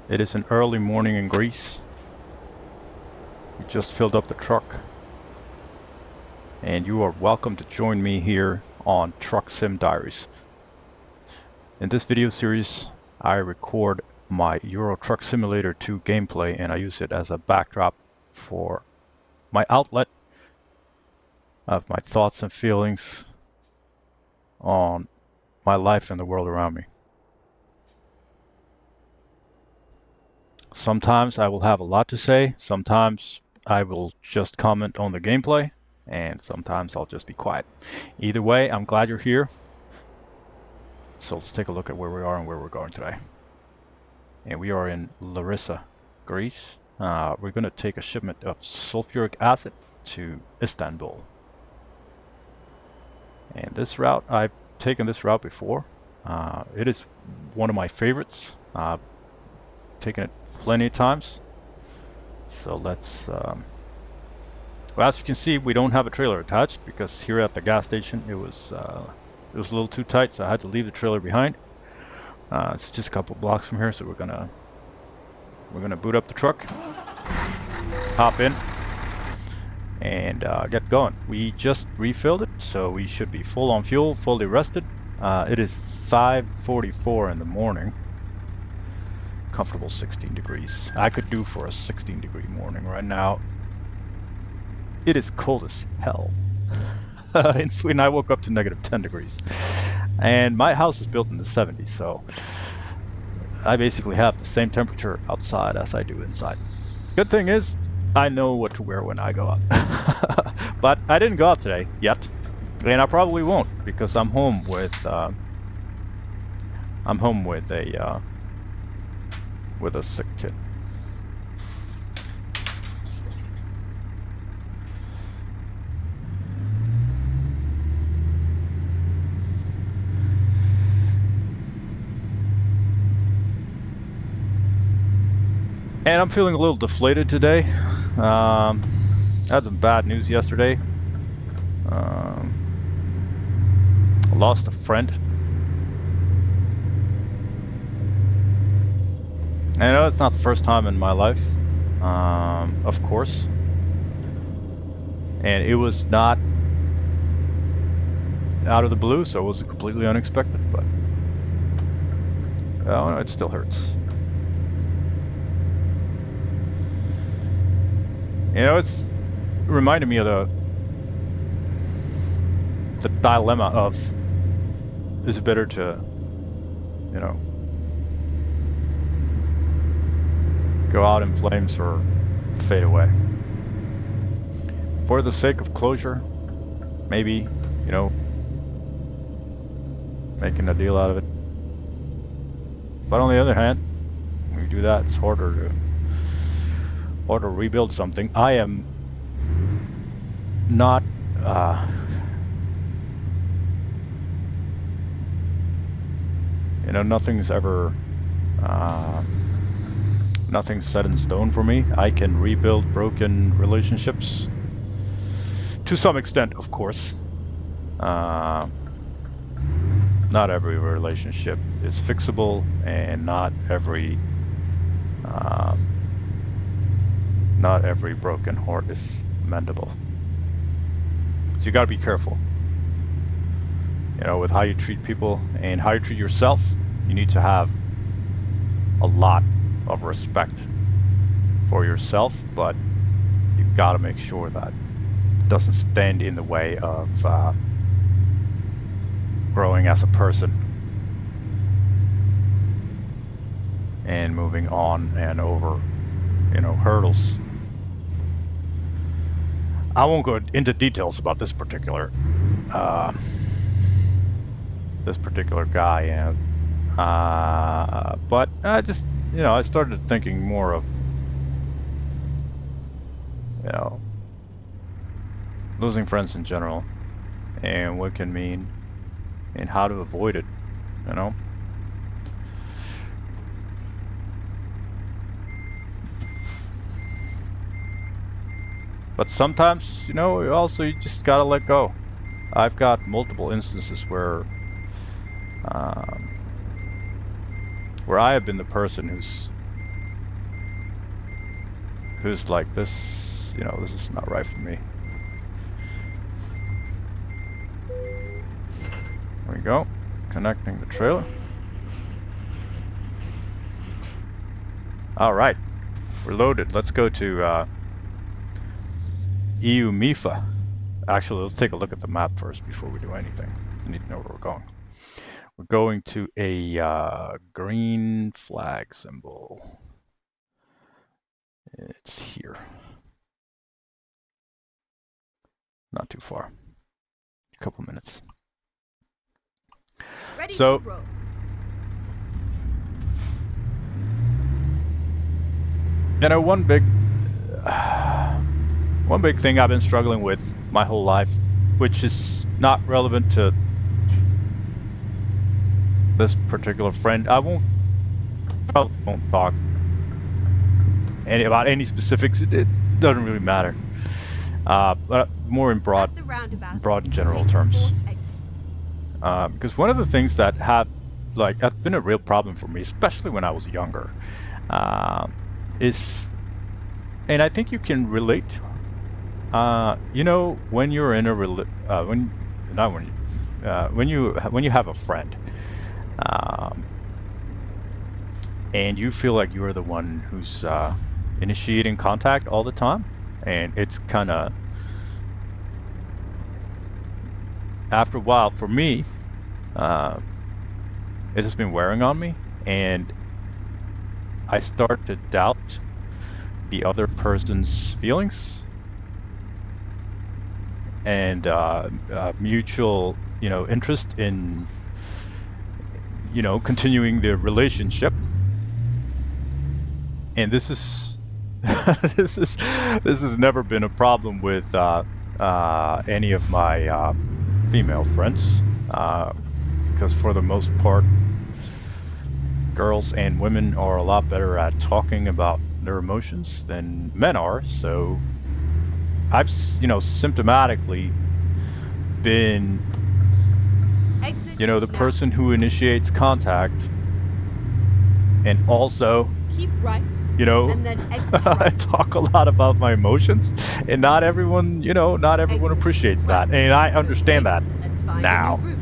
It is an early morning in Greece. We just filled up the truck, and you are welcome to join me here on Sim Diaries. In this video series, I record my Euro Truck Simulator 2 gameplay, and I use it as a backdrop for my outlet of my thoughts and feelings on my life and the world around me. Sometimes I will have a lot to say, sometimes I will just comment on the gameplay, and sometimes I'll just be quiet. Either way, I'm glad you're here. So let's take a look at where we are and where we're going today. And we are in Larissa, Greece. We're going to take a shipment of sulfuric acid to Istanbul. And this route, I've taken this route before. It is one of my favorites. Taken it plenty of times. So let's well, as you can see, we don't have a trailer attached because here at the gas station it was a little too tight, so I had to leave the trailer behind. It's just a couple blocks from here, so we're gonna boot up the truck, hop in, and get going. We just refilled it, so we should be full on fuel, fully rested. It is 5:44 in the morning. Comfortable 16 degrees. I could do for a 16-degree morning right now. It is cold as hell. In Sweden, I woke up to negative 10 degrees. And my house is built in the 70s, so I basically have the same temperature outside as I do inside. Good thing is, I know what to wear when I go out. But I didn't go out today, yet. And I probably won't, because I'm home with a sick kid. And I'm feeling a little deflated today. I had some bad news yesterday. I lost a friend. I know it's not the first time in my life, of course. And it was not out of the blue, so it was completely unexpected, but oh, it still hurts. You know, it's reminded me of the dilemma of, is it better to, you know, go out in flames or fade away? For the sake of closure, maybe, you know, making a deal out of it. But on the other hand, when you do that, it's harder to rebuild something. I am not you know, nothing's set in stone for me. I can rebuild broken relationships to some extent, of course. Not every relationship is fixable, and not every broken heart is mendable. So you gotta be careful, you know, with how you treat people and how you treat yourself. You need to have a lot of respect for yourself, but you gotta make sure that it doesn't stand in the way of growing as a person and moving on and over, you know, hurdles. I won't go into details about this particular guy, and but I just, you know, I started thinking more of, you know, losing friends in general, and what it can mean, and how to avoid it, you know. But sometimes, you know, you just gotta let go. I've got multiple instances where I have been the person who's who's like, this, you know, this is not right for me. There we go. Connecting the trailer. All right, we're loaded. Let's go to EU MIFA. Actually, let's take a look at the map first before we do anything. We need to know where we're going. We're going to a green flag symbol. It's here. Not too far. A couple minutes. Ready So, to roll. you know, one big thing I've been struggling with my whole life, which is not relevant to this particular friend. I probably won't talk about any specifics. It doesn't really matter. But more in broad and general terms. Because one of the things that that's been a real problem for me, especially when I was younger, is, and I think you can relate. You know, when you're in a when you have a friend, and you feel like you're the one who's initiating contact all the time, and it's kind of, after a while, for me, it has been wearing on me, and I start to doubt the other person's feelings and mutual, you know, interest in, you know, continuing the relationship. And this is this has never been a problem with any of my female friends, because for the most part, girls and women are a lot better at talking about their emotions than men are. So I've, you know, symptomatically been, you know, the person who initiates contact, and also, keep right, you know, and then exit right. I talk a lot about my emotions, and not everyone, you know, not everyone Exit appreciates right. that, and I understand that Let's find now. a new route.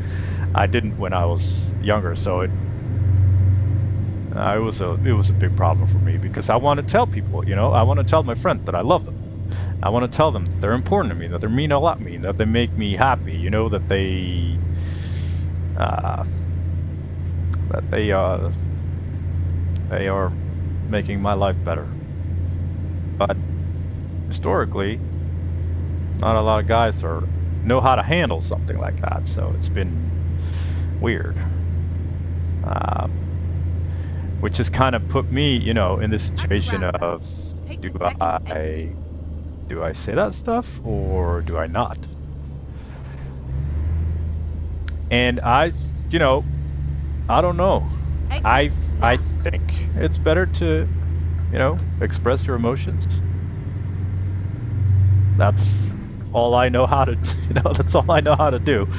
I didn't when I was younger, so it was a big problem for me, because I want to tell people, you know, I want to tell my friends that I love them. I want to tell them that they're important to me, that they mean a lot to me, that they make me happy, you know, that they are making my life better. But historically, not a lot of guys know how to handle something like that, so it's been weird. Which has kind of put me, you know, in this situation of, do I say that stuff or do I not? And you know, I don't know. I think it's better to, you know, express your emotions. That's all I know how to, you know, that's all I know how to do.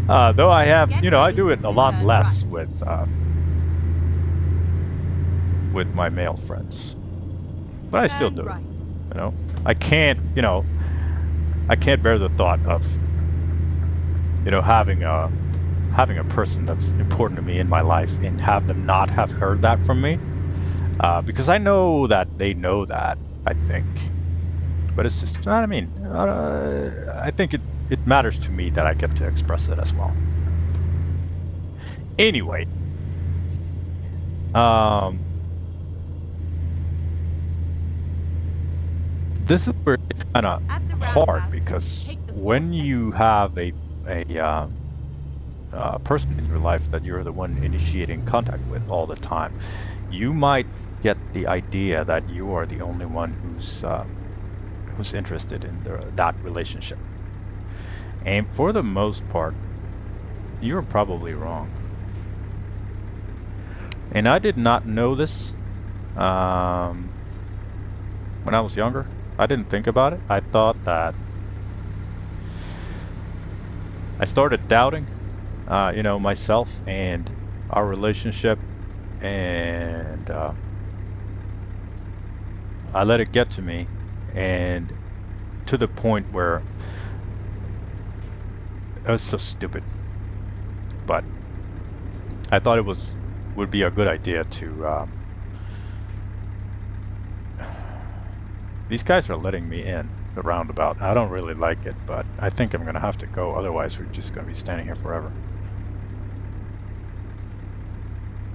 Though I have, you know, I do it a lot less with my male friends, but I still do it. You know, I can't, you know, I can't bear the thought of, you know, having a person that's important to me in my life and have them not have heard that from me, because I know that they know that, I think, but it's just, you know what I mean? I think it matters to me that I get to express it as well. Anyway, this is where it's kind of hard, because when you have a person in your life that you're the one initiating contact with all the time, you might get the idea that you are the only one who's interested in that relationship. And for the most part, you're probably wrong. And I did not know this when I was younger. I didn't think about it. I thought that I started doubting, you know, myself and our relationship, and I let it get to me, and to the point where it was so stupid. But I thought it would be a good idea to. These guys are letting me in the roundabout. I don't really like it, but I think I'm gonna have to go. Otherwise, we're just gonna be standing here forever.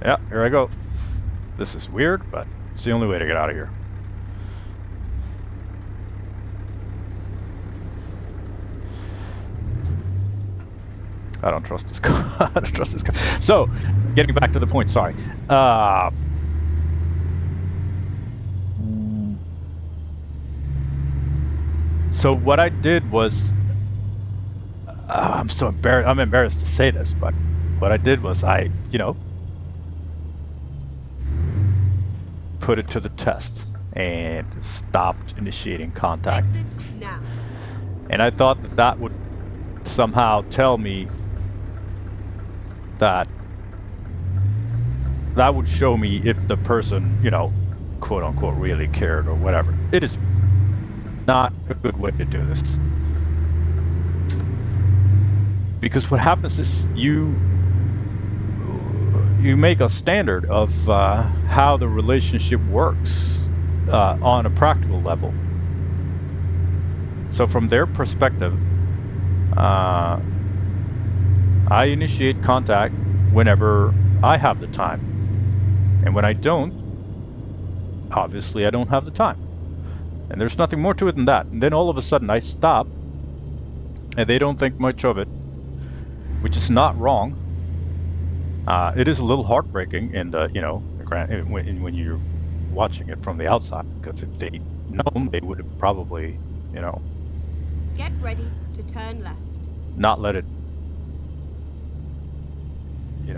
Yeah, here I go. This is weird, but it's the only way to get out of here. I don't trust this car. I don't trust this car. So, getting back to the point, sorry. So what I did was, I'm so embarrassed. I'm embarrassed to say this, but what I did was I, put it to the test and stopped initiating contact. Exit now. And I thought that that would somehow tell me that would show me if the person, quote unquote, really cared or whatever. It is not a good way to do this. Because what happens is you make a standard of how the relationship works on a practical level. So from their perspective, I initiate contact whenever I have the time. And when I don't, obviously I don't have the time. And there's nothing more to it than that. And then all of a sudden I stop, and they don't think much of it, which is not wrong. It is a little heartbreaking in the, when you're watching it from the outside, because if they'd known, they would have probably, Get ready to turn left. not let it,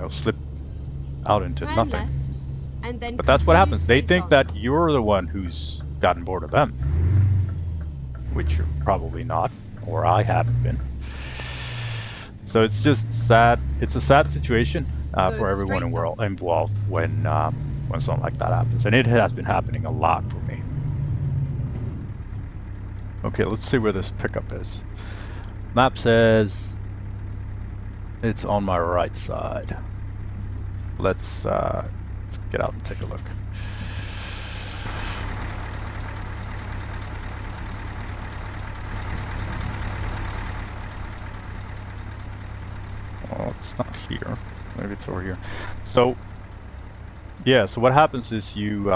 slip out into Turn nothing. left, and then But that's what continue happens. They straight think on. that you're the one who's gotten bored of them, which you're probably not, or I haven't been. So it's just sad. It's a sad situation for everyone involved when something like that happens, and it has been happening a lot for me. Okay, let's see where this pickup is. Map says it's on my right side. Let's get out and take a look. Oh, it's not here. Maybe it's over here. So, yeah, so what happens is you,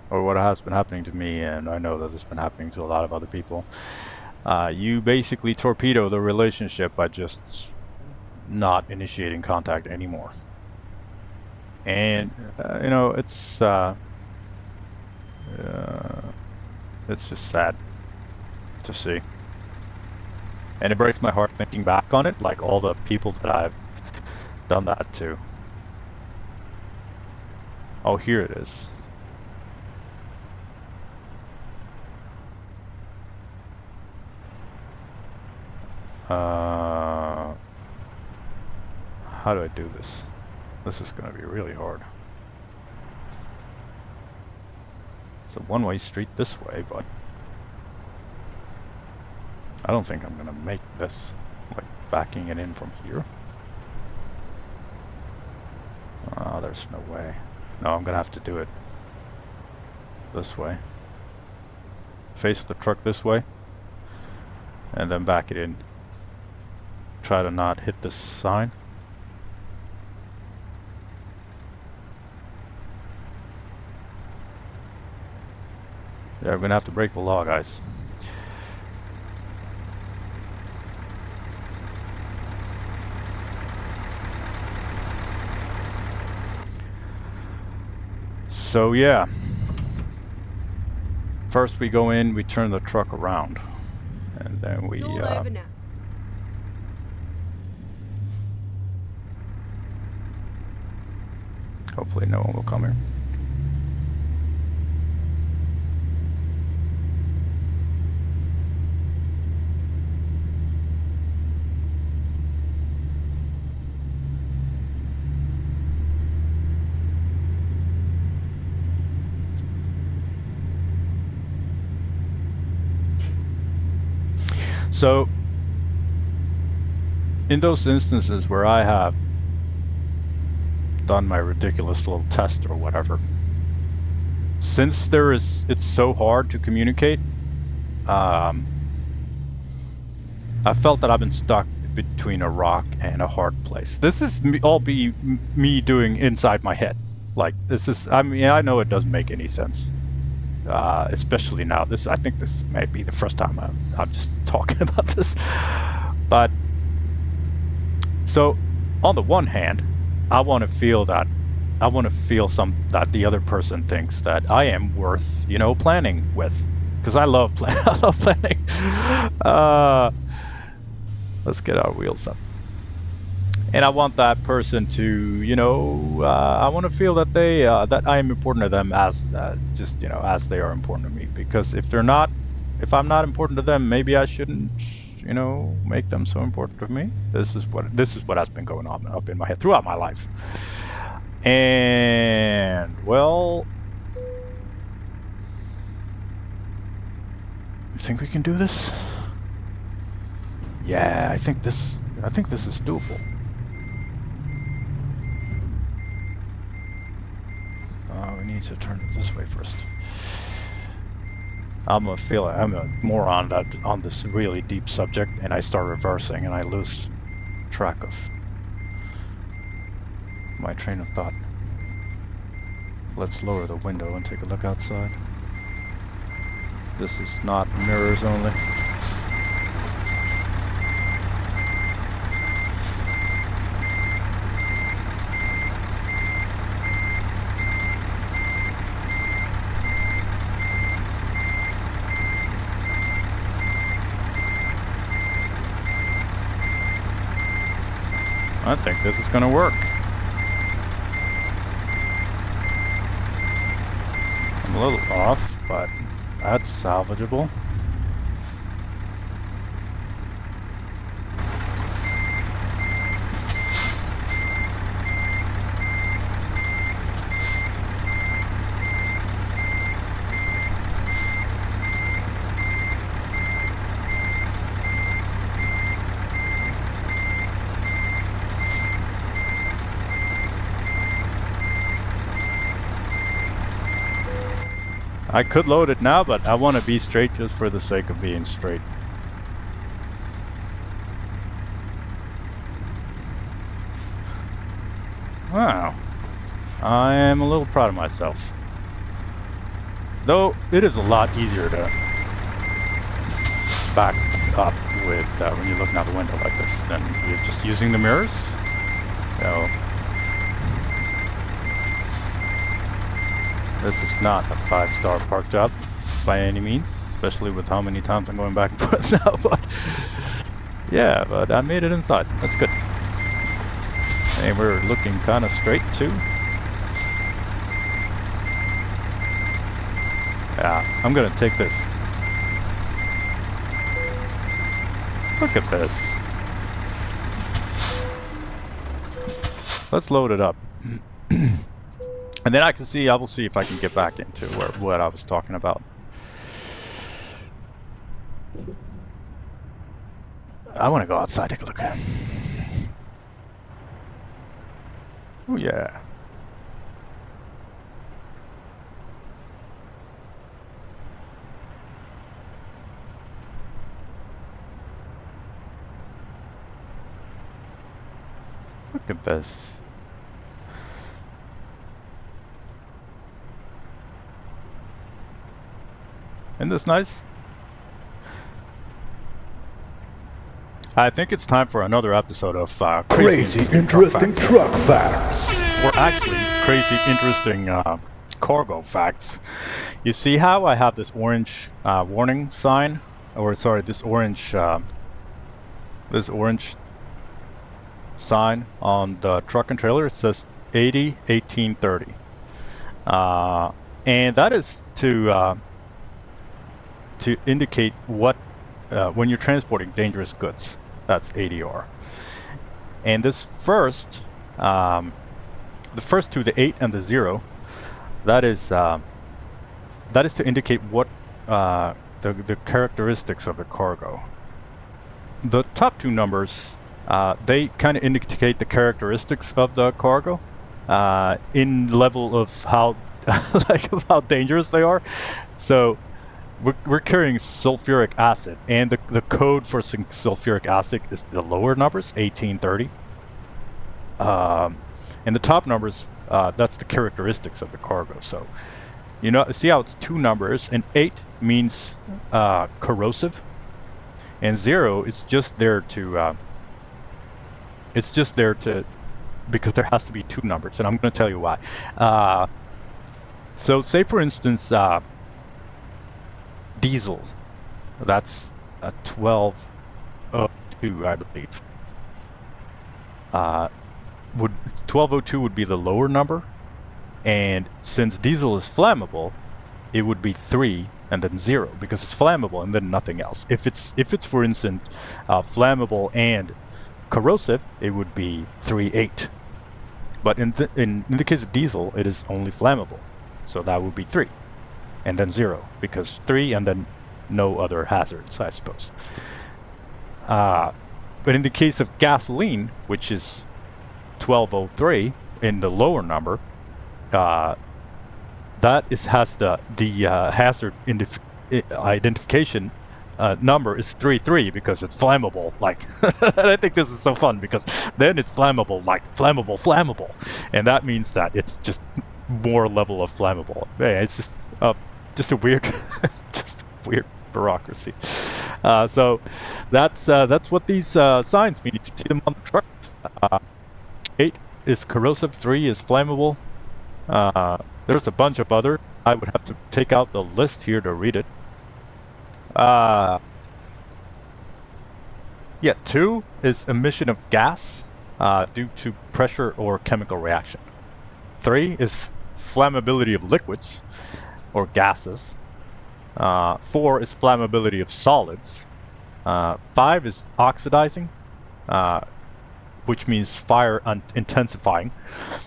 or what has been happening to me, and I know that it's been happening to a lot of other people, you basically torpedo the relationship by just not initiating contact anymore. And, it's just sad to see. And it breaks my heart thinking back on it, like all the people that I've done that to. Oh, here it is. How do I do this? This is going to be really hard. It's a one-way street this way, but I don't think I'm gonna make this, like, backing it in from here. There's no way. No, I'm gonna have to do it this way. Face the truck this way, and then back it in. Try to not hit this sign. Yeah, we're gonna have to break the law, guys. So yeah, first we go in, we turn the truck around, and then we It's all over now. hopefully no one will come here. So, in those instances where I have done my ridiculous little test or whatever, since it's so hard to communicate, I felt that I've been stuck between a rock and a hard place. This is me doing inside my head. Like, this is, I mean, I know it doesn't make any sense. Especially now. I think this may be the first time I'm just talking about this. But, so, on the one hand, I want to feel that the other person thinks that I am worth, planning with. Because I love planning. Let's get our wheels up. And I want that person to, I want to feel that that I am important to them as as they are important to me. Because if I'm not important to them, maybe I shouldn't, make them so important to me. This is what has been going on up in my head throughout my life. And well, you think we can do this? Yeah, I think this is doable. We need to turn it this way first. I'm a moron on this really deep subject, and I start reversing, and I lose track of my train of thought. Let's lower the window and take a look outside. This is not mirrors only. I think this is going to work. I'm a little off, but that's salvageable. I could load it now, but I want to be straight just for the sake of being straight. Wow. I am a little proud of myself. Though, it is a lot easier to back up with when you're looking out the window like this than you're just using the mirrors. This is not a 5-star park job by any means, especially with how many times I'm going back and forth now, but yeah, but I made it inside. That's good. And we're looking kind of straight too. Yeah, I'm gonna take this. Look at this. Let's load it up. And then I will see if I can get back into what I was talking about. I want to go outside, take a look. Oh yeah. Look at this. Isn't this nice? I think it's time for another episode of crazy interesting truck facts. Or actually, crazy interesting cargo facts. You see how I have this orange warning sign, or sorry, this orange sign on the truck and trailer. It says 80 1830, and that is to indicate what when you're transporting dangerous goods. That's ADR. And this first, the first two, the 8 and the 0, that is to indicate what the characteristics of the cargo. the top two numbers, they kind of indicate the characteristics of the cargo, in level of how like of how dangerous they are. So we're carrying sulfuric acid, and the code for sulfuric acid is the lower numbers, 1830. And the top numbers, that's the characteristics of the cargo. So see how it's two numbers, and 8 means corrosive, and 0 is just there to because there has to be two numbers, and I'm going to tell you why. So say for instance, diesel, that's a 1202, I believe. Would 1202 would be the lower number, and since diesel is flammable, it would be 3 and then 0, because it's flammable and then nothing else. If it's for instance flammable and corrosive, it would be 38. But in the case of diesel, it is only flammable, so that would be 3 and then 0, because 3 and then no other hazards, I suppose. But in the case of gasoline, which is 1203 in the lower number, that has the hazard identification number is 33, because it's flammable. Like, and I think this is so fun, because then it's flammable, like flammable, and that means that it's just more level of flammable. Yeah, it's just a weird, just weird bureaucracy. So that's what these signs mean. You see them on the truck. 8 is corrosive, 3 is flammable. There's a bunch of other. I would have to take out the list here to read it. Yeah, 2 is emission of gas due to pressure or chemical reaction. 3 is flammability of liquids or gases. 4 is flammability of solids. 5 is oxidizing, which means fire intensifying.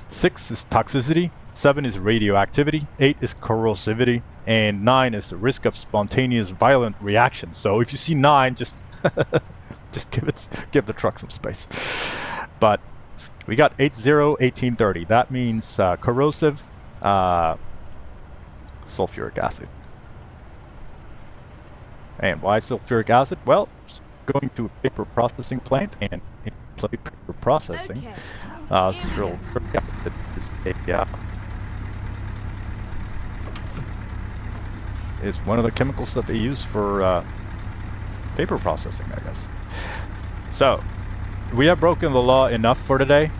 6 is toxicity. 7 is radioactivity. 8 is corrosivity. And 9 is the risk of spontaneous violent reaction. So if you see 9, just give the truck some space. But we got 1830. That means corrosive sulfuric acid. And why sulfuric acid? Well, going to a paper processing plant, and in paper processing, sulfuric acid is one of the chemicals that they use for paper processing, I guess. So we have broken the law enough for today.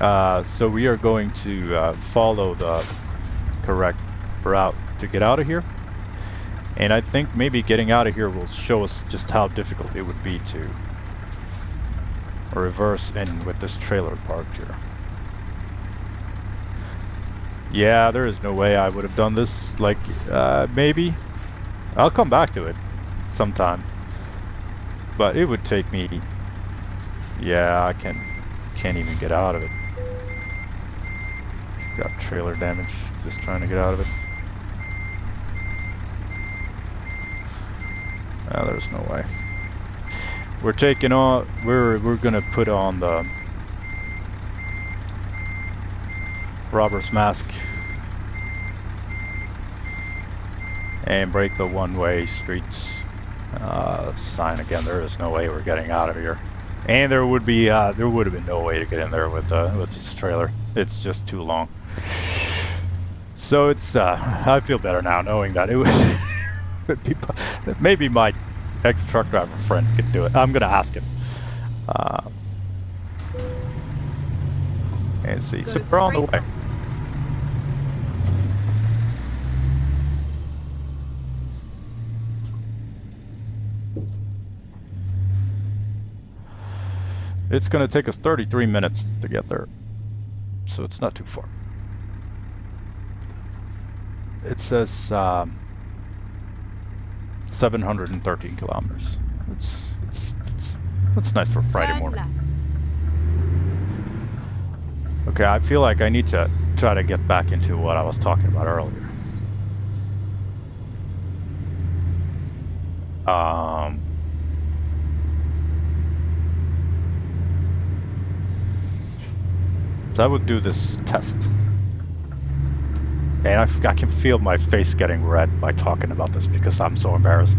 So we are going to follow the correct route to get out of here. And I think maybe getting out of here will show us just how difficult it would be to reverse in with this trailer parked here. Yeah, there is no way I would have done this. Like, maybe. I'll come back to it sometime. But it would take me... Yeah, I can't even get out of it. Got trailer damage just trying to get out of it. There's no way. We're taking on... We're gonna put on the robber's mask and break the one-way streets sign again. There is no way we're getting out of here, and there would have been no way to get in there with this trailer. It's just too long. So it's I feel better now knowing that it would be, maybe my ex-truck driver friend could do it. I'm gonna ask him. And see. So we're on the way. It's going to take us 33 minutes to get there, so it's not too far. It says 713 kilometers. That's nice for Friday morning. Okay, I feel like I need to try to get back into what I was talking about earlier. So I would do this test. And I can feel my face getting red by talking about this because I'm so embarrassed.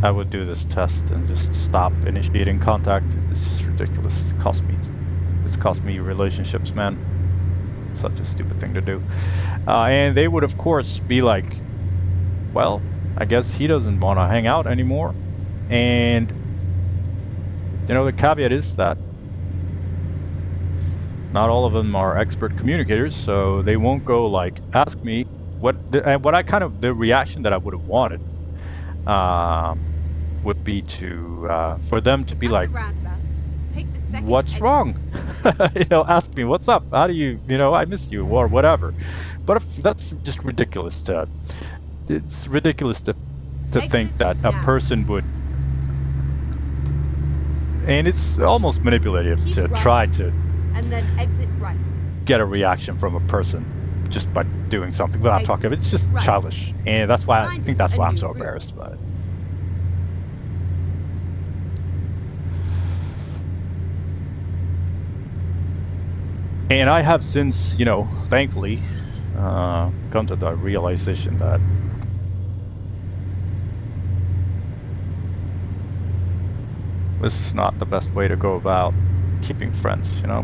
I would do this test and just stop initiating contact. This is ridiculous. It's cost me relationships, man. Such a stupid thing to do. And they would, of course, be like, well, I guess he doesn't want to hang out anymore. And, you know, the caveat is that not all of them are expert communicators, so they won't go like, ask me the reaction that I would have wanted would be to, for them to be like, what's wrong? You know, ask me, what's up? How do you know, I miss you, or whatever. But if that's just ridiculous it's ridiculous to think that a person would, and it's almost manipulative to try to and then exit right. Get a reaction from a person just by doing something without talking. It's just childish, and that's why I think that's why I'm so embarrassed about it. And I have since, you know, thankfully, come to the realization that this is not the best way to go about keeping friends, you know?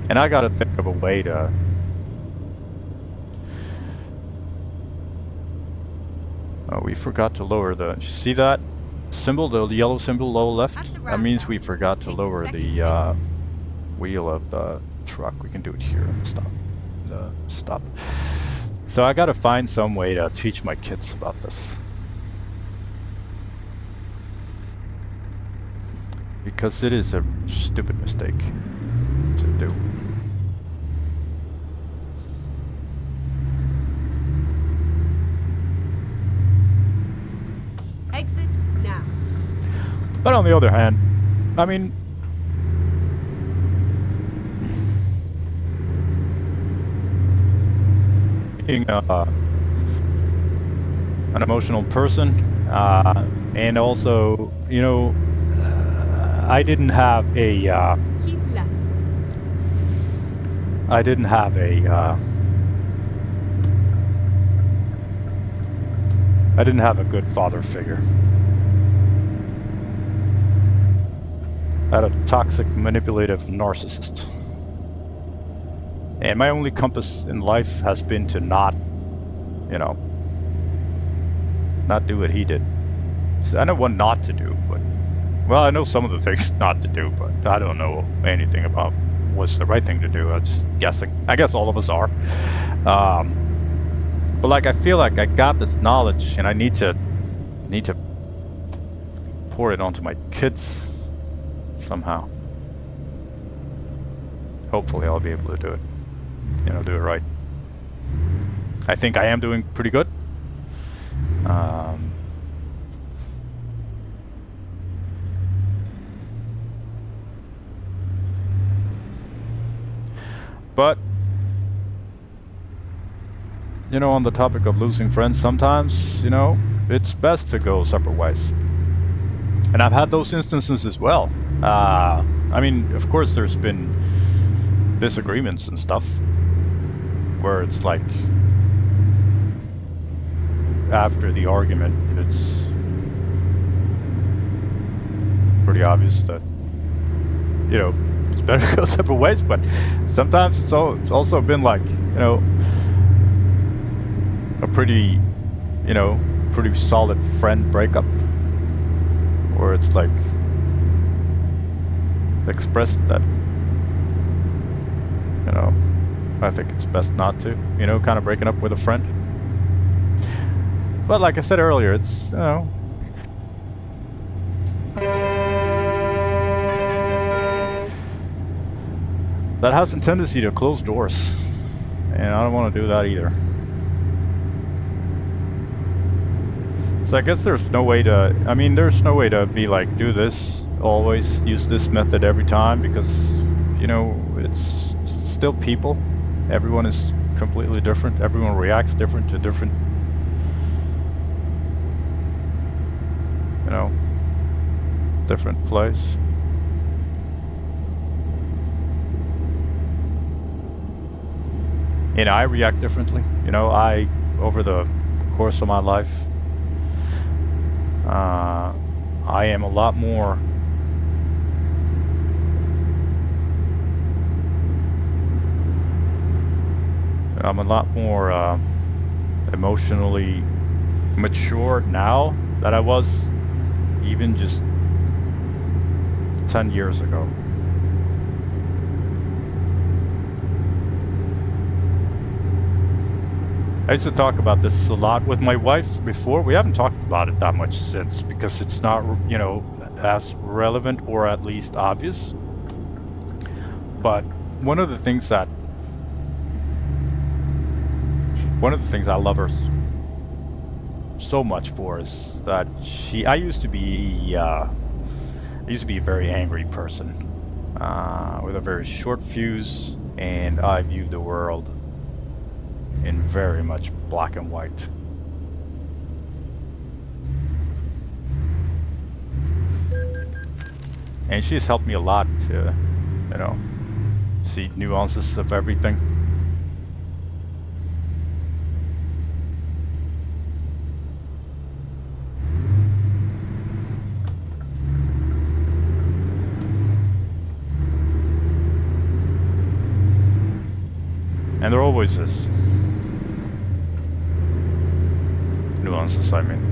And I gotta think of a way to... Oh, we forgot to lower the... See that symbol, the yellow symbol lower left? That means we forgot to lower the wheel of the truck. We can do it here. Stop. So I gotta find some way to teach my kids about this. Because it is a stupid mistake to do. Exit now. But on the other hand, I mean, being an emotional person, and also, you know, I didn't have a Keep left. I didn't have a good father figure. I had a toxic, manipulative narcissist. And my only compass in life has been to not, you know, not do what he did. So I know what not to do, but, well, I know some of the things not to do, but I don't know anything about what's the right thing to do. I'm just guessing. I guess all of us are. But like, I feel like I got this knowledge, and I need to pour it onto my kids somehow. Hopefully I'll be able to do it. You know, do it right. I think I am doing pretty good. But, you know, on the topic of losing friends, sometimes, you know, it's best to go separate ways. And I've had those instances as well. I mean, of course, there's been disagreements and stuff where it's like, after the argument, it's pretty obvious that, you know, it's better to go separate ways. But sometimes it's also been like, you know, a pretty solid friend breakup, where it's like expressed that, you know, I think it's best not to, you know, kind of breaking up with a friend. But like I said earlier, it's, you know, that has a tendency to close doors, and I don't want to do that either. So I guess there's no way to, I mean, there's no way to be like, do this, always use this method every time, because, you know, it's still people. Everyone is completely different. Everyone reacts different to different, you know, different place. And I react differently. You know, over the course of my life, I am a lot more emotionally mature now than I was even just 10 years ago. I used to talk about this a lot with my wife before. We haven't talked about it that much since because it's not, you know, as relevant or at least obvious. But one of the things I love her so much for is that I used to be a very angry person with a very short fuse, and I viewed the world in very much black and white. And she's helped me a lot to, you know, see nuances of everything. And there always is nuances, I mean.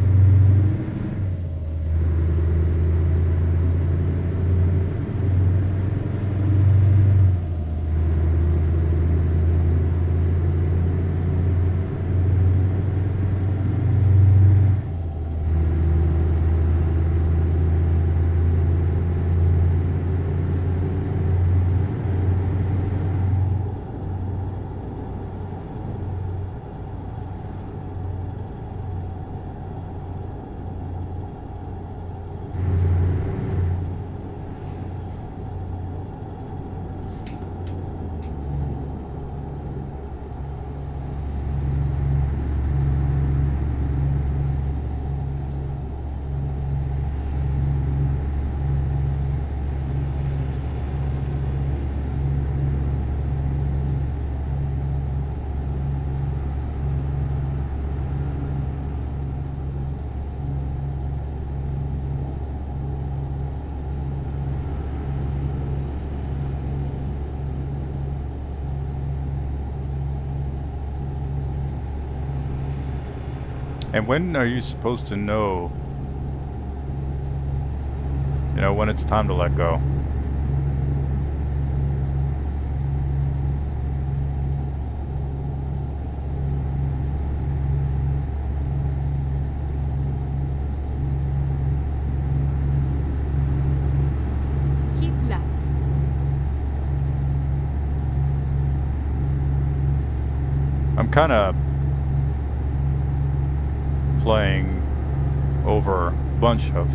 And when are you supposed to know, you know, when it's time to let go? Keep left. I'm kind of playing over a bunch of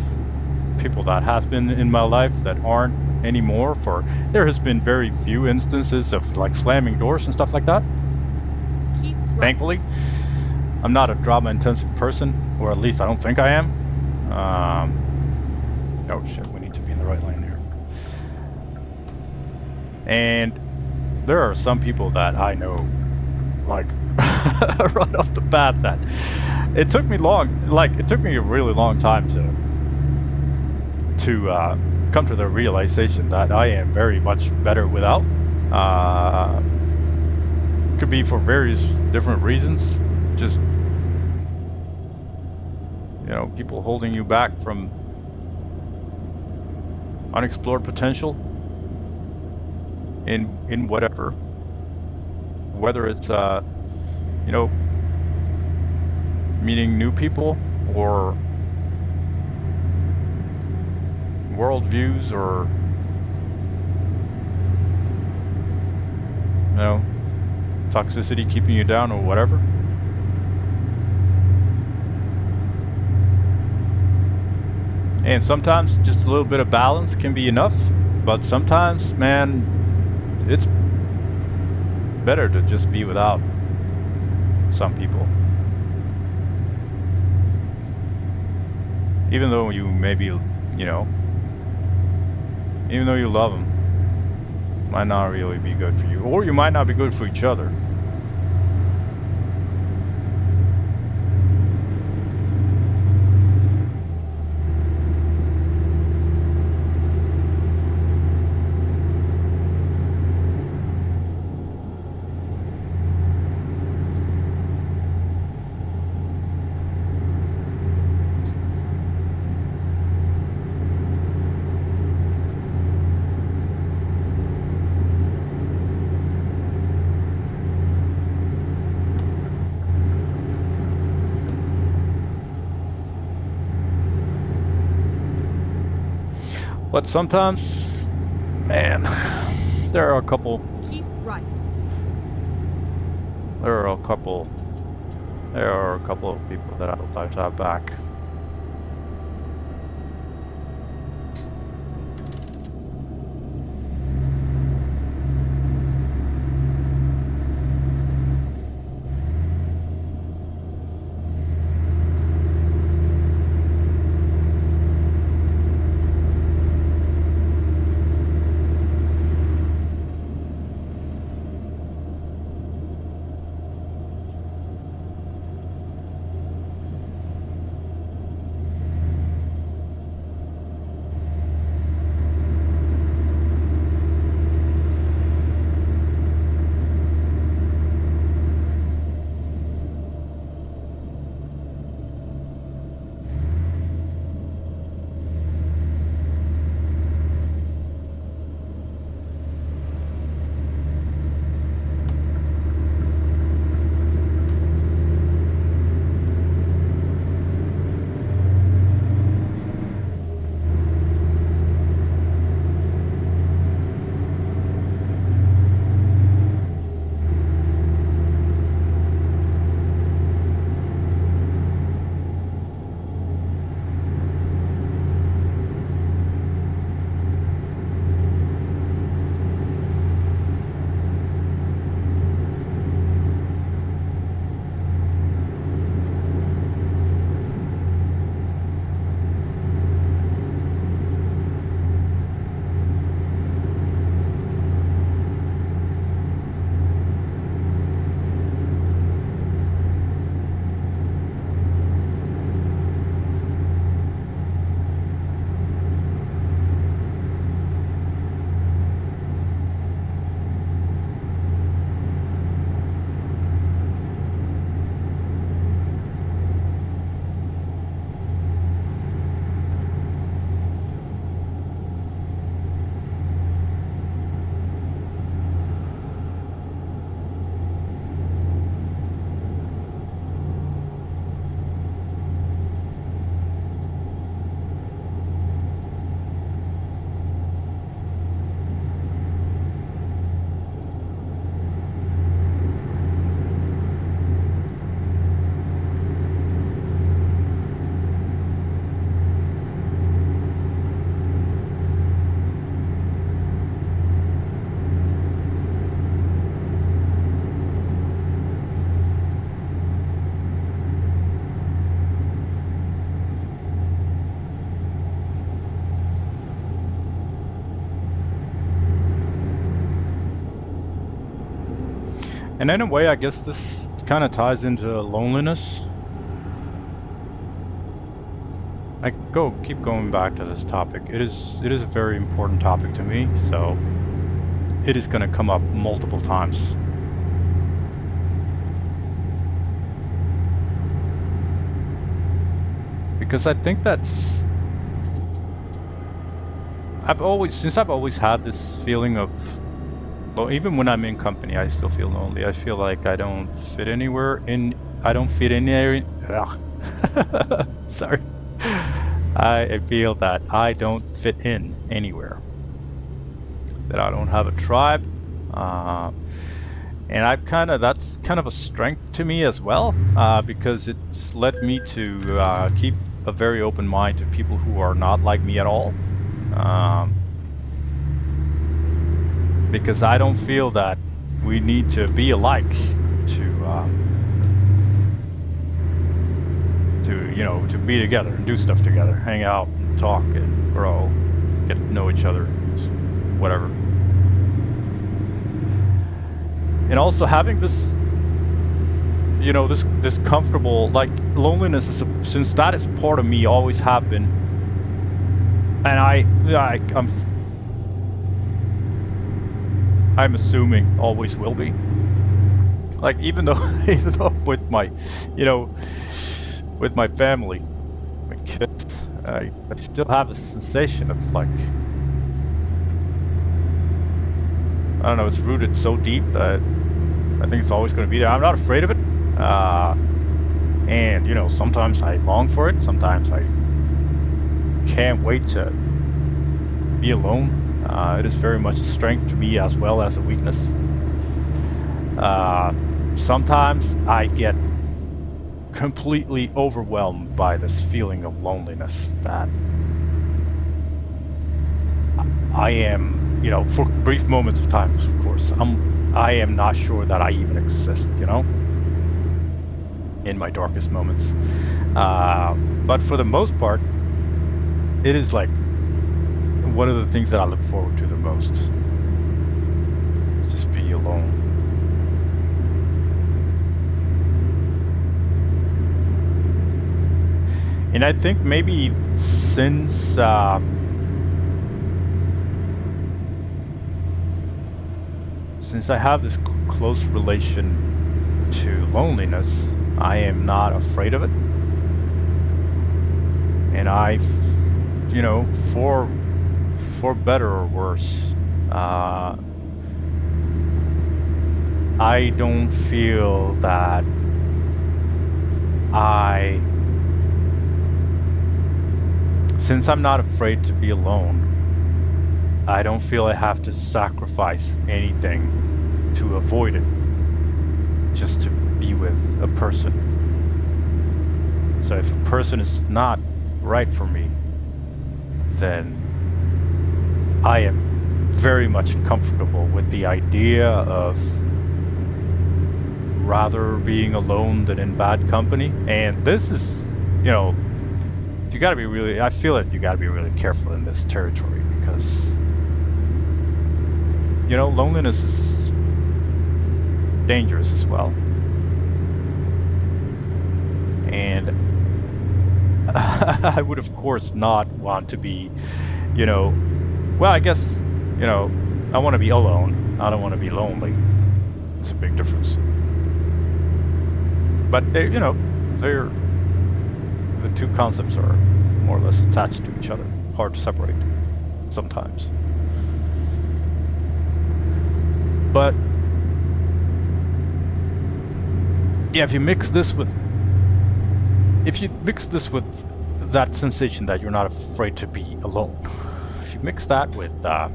people that has been in my life that aren't anymore. There has been very few instances of like slamming doors and stuff like that. Keep right. Thankfully, I'm not a drama-intensive person, or at least I don't think I am. Oh shit, we need to be in the right lane here. And there are some people that I know, like, right off the bat that it took me a really long time to come to the realization that I am very much better without. Could be for various different reasons. Just, you know, people holding you back from unexplored potential in whatever, whether it's you know, meeting new people or worldviews or, you know, toxicity keeping you down or whatever. And sometimes just a little bit of balance can be enough, but sometimes, man, it's better to just be without some people. Even though you maybe, you know, even though you love them, might not really be good for you. Or you might not be good for each other. But sometimes, man, there are a couple. Keep right. There are a couple. There are a couple of people that I would like to have back. And in a way, I guess this kind of ties into loneliness. I keep going back to this topic. It is a very important topic to me, so it is going to come up multiple times. Because I think that's I've always had this feeling of, well, even when I'm in company, I still feel lonely. I feel like I don't fit anywhere I don't fit in there. Sorry. I feel that I don't fit in anywhere. That I don't have a tribe. And that's kind of a strength to me as well, because it's led me to keep a very open mind to people who are not like me at all. because I don't feel that we need to be alike to be together and do stuff together, hang out and talk and grow, get to know each other, whatever. And also having this, this comfortable, like, loneliness is since that is part of me, always have been, and I'm assuming always will be. Like, even though even though with my, with my family, my kids, I still have a sensation of, like, I don't know, it's rooted so deep that I think it's always going to be there. I'm not afraid of it. And, sometimes I long for it. Sometimes I can't wait to be alone. It is very much a strength to me as well as a weakness. Sometimes I get completely overwhelmed by this feeling of loneliness that I am, for brief moments of time, of course, I am not sure that I even exist, in my darkest moments. But for the most part, it is like one of the things that I look forward to the most. Is just be alone. And I think maybe since I have this close relation to loneliness, I am not afraid of it. And for better or worse, I don't feel that since I'm not afraid to be alone, I don't feel I have to sacrifice anything to avoid it, just to be with a person. So if a person is not right for me, then I am very much comfortable with the idea of rather being alone than in bad company. And this is, you gotta be really, I feel that you gotta be really careful in this territory because, loneliness is dangerous as well. And I would, of course, not want to be, well, I guess, I want to be alone. I don't want to be lonely. It's a big difference. But the two concepts are more or less attached to each other. Hard to separate sometimes. But yeah, if you mix this with that sensation that you're not afraid to be alone, if you mix that with a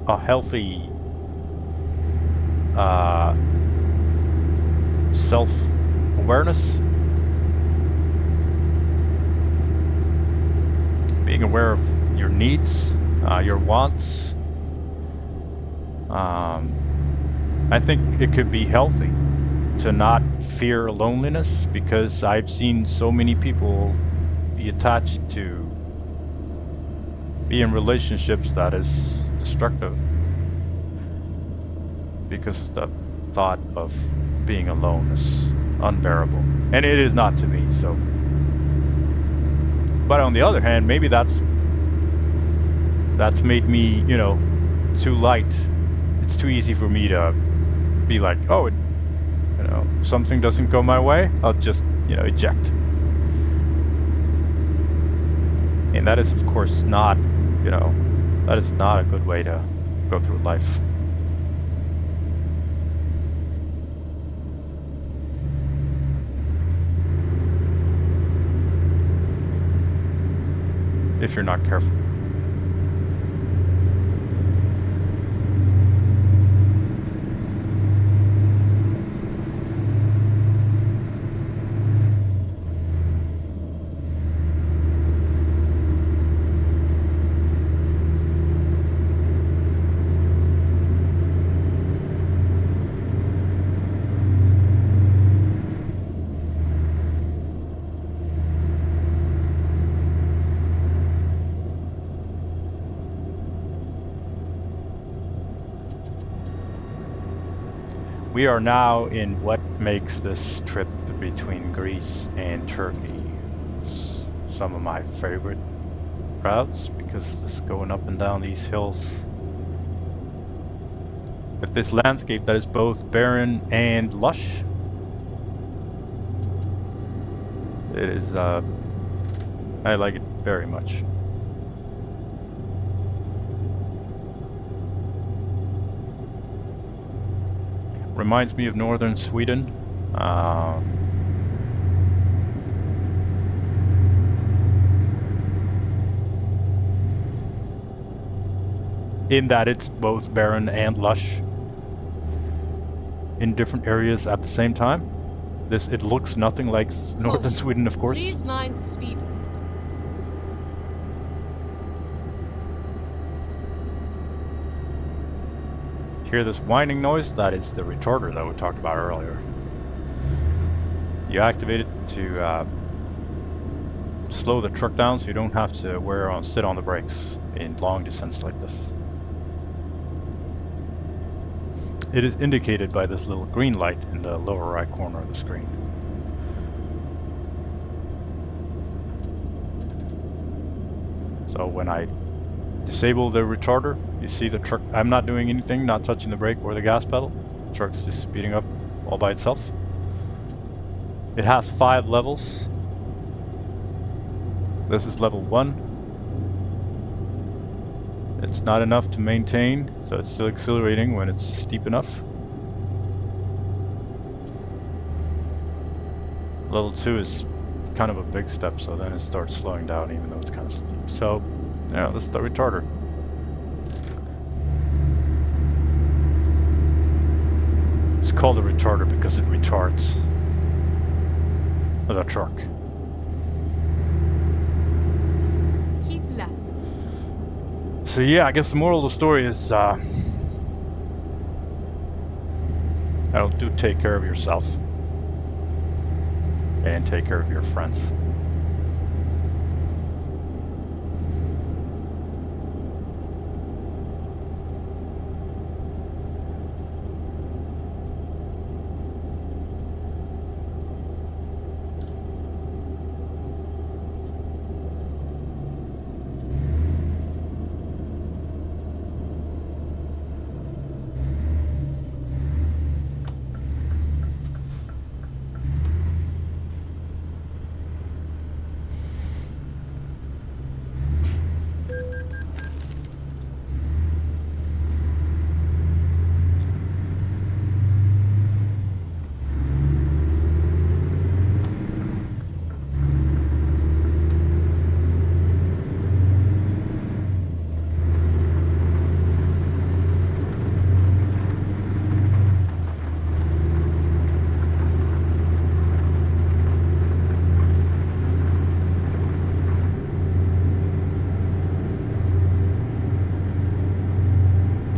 healthy self-awareness, being aware of your needs, your wants, I think it could be healthy to not fear loneliness, because I've seen so many people be attached to be in relationships that is destructive because the thought of being alone is unbearable, and it is not to me. So, but on the other hand, maybe that's made me, too light. It's too easy for me to be like, oh, something doesn't go my way, I'll just, eject. And that is, of course, not, that is not a good way to go through life. If you're not careful. we are now in what makes this trip between Greece and Turkey some of my favorite routes, because it's going up and down these hills with this landscape that is both barren and lush. It is, I like it very much. Reminds me of northern Sweden. In that it's both barren and lush in different areas at the same time. It looks nothing like northern Sweden, of course. Please mind the speed. Hear this whining noise? That is the retarder that we talked about earlier. You activate it to slow the truck down so you don't have to sit on the brakes in long descents like this. It is indicated by this little green light in the lower right corner of the screen. So when I disable the retarder, you see the truck. I'm not doing anything, not touching the brake or the gas pedal. The truck's just speeding up all by itself. It has 5 levels. This is level 1. It's not enough to maintain, so it's still accelerating when it's steep enough. Level 2 is kind of a big step, so then it starts slowing down even though it's kind of steep. So, yeah, this is the retarder. It's called a retarder because it retards the truck. Keep left. So yeah, I guess the moral of the story is, do take care of yourself. And take care of your friends.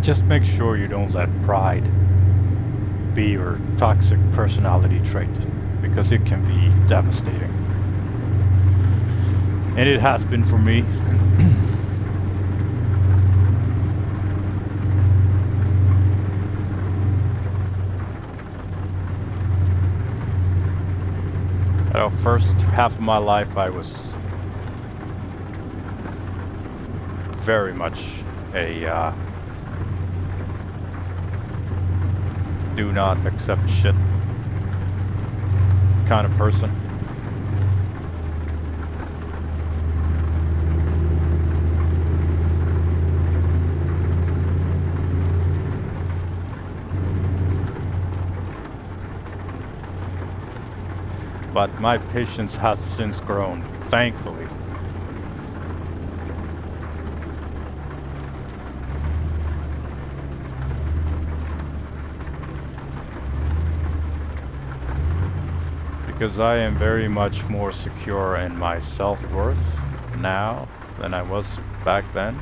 Just make sure you don't let pride be your toxic personality trait, because it can be devastating. And it has been for me. First half of my life I was very much a do not accept shit kind of person. But my patience has since grown, thankfully. Because I am very much more secure in my self-worth now than I was back then.